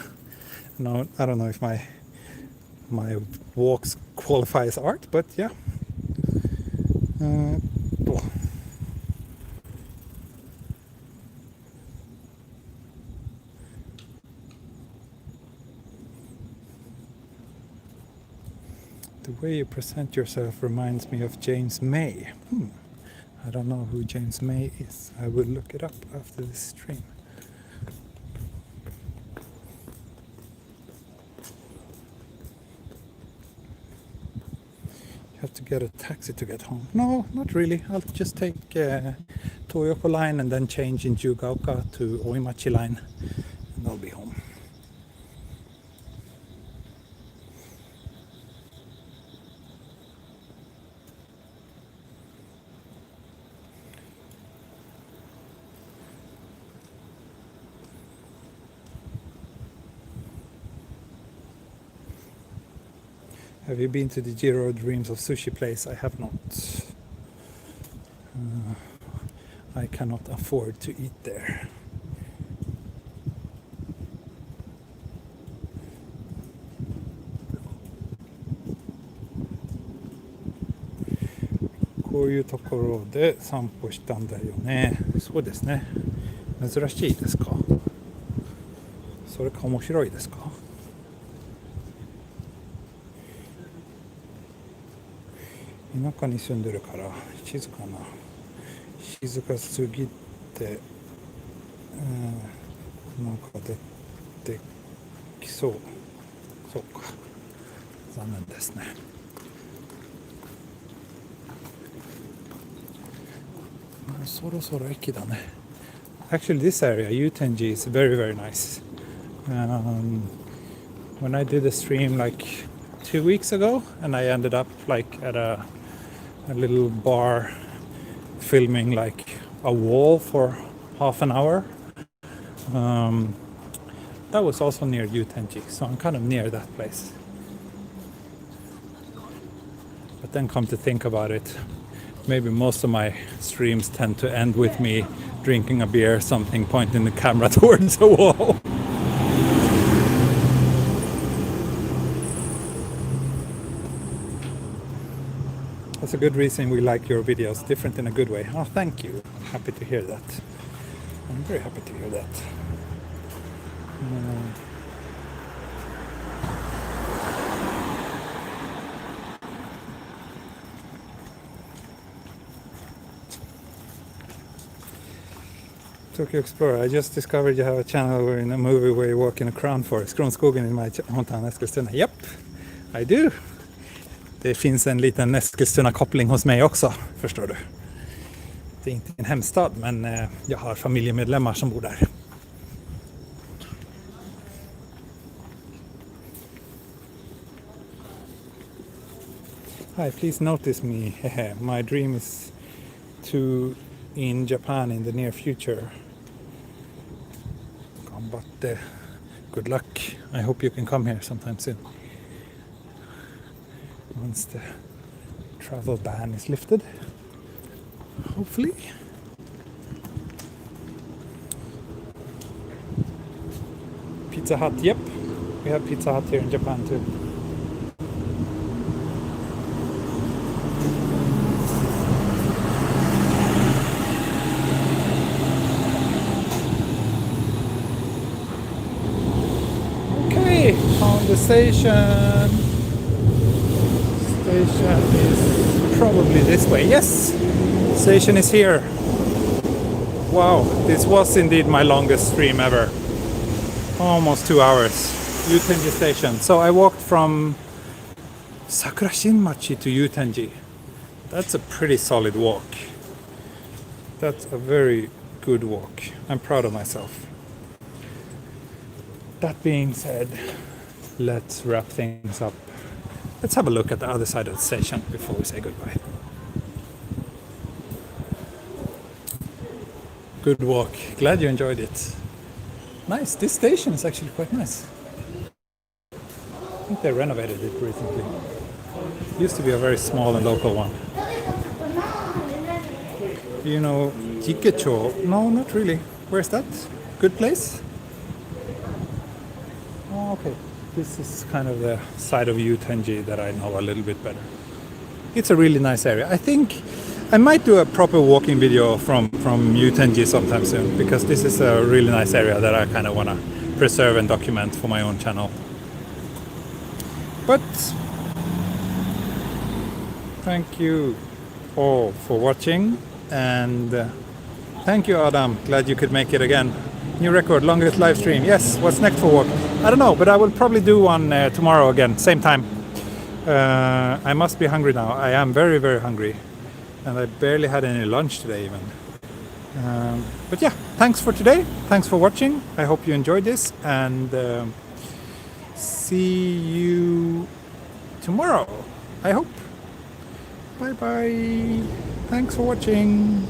No, I don't know if my walks qualify as art, but yeah. The way you present yourself reminds me of James May. I don't know who James May is. I will look it up after this stream. Have to get a taxi to get home. No, not really. I'll just take Toyoko line and then change in Jugaoka to Oimachi line, and I'll be home. Have you been to the Jiro Dreams of Sushi place? I have not. cannot afford to eat there.こういうところで散歩したんだよね。そうですね。珍しいですか？それか面白いですか？田舎に住んでるから静かすぎて、なんか出てきそう。そうか。残念ですね。そろそろ駅だね。Actually, this area, Yutenji, is very, very nice. When I did a stream like 2 weeks ago, and I ended up like at a little bar filming like a wall for half an hour. That was also near Yutenji, so I'm kind of near that place. But then come to think about it, maybe most of my streams tend to end with me drinking a beer or something, pointing the camera towards a wall. That's a good reason we like your videos, different in a good way. Oh, thank you. Happy to hear that. I'm very happy to hear that. Tokyo Explorer, I just discovered you have a channel in a movie where you walk in a crown forest, Kronskogen in my hometown Eskilstuna. Yep, I do. Det finns en liten Eskilstuna-koppling hos mig också, förstår du. Det är inte en hemstad, men jag har familjemedlemmar som bor där. Hi, please notice me. My dream is to in Japan in the near future. But good luck. I hope you can come here sometime soon. Once the travel ban is lifted, hopefully. Pizza Hut, yep. We have Pizza Hut here in Japan too. Okay, on the station. Station is probably this way. Yes, station is here. Wow, this was indeed my longest stream ever. Almost 2 hours. Yutenji station. So I walked from Sakura-shinmachi to Yutenji. That's a pretty solid walk. That's a very good walk. I'm proud of myself. That being said, let's wrap things up. Let's have a look at the other side of the station before we say goodbye. Good walk. Glad you enjoyed it. Nice. This station is actually quite nice. I think they renovated it recently. It used to be a very small and local one. You know Jikecho? No, not really. Where's that? Good place? Oh, okay. This is kind of the side of Yutenji that I know a little bit better. It's a really nice area. I think I might do a proper walking video from Yutenji sometime soon, because this is a really nice area that I kind of want to preserve and document for my own channel. But thank you all for watching, and thank you, Adam. Glad you could make it again. New record, longest live stream. Yes, what's next for walk? I don't know, but I will probably do one tomorrow again, same time. I must be hungry now. I am very, very hungry. And I barely had any lunch today even. But yeah, thanks for today. Thanks for watching. I hope you enjoyed this, and see you tomorrow, I hope. Bye bye. Thanks for watching.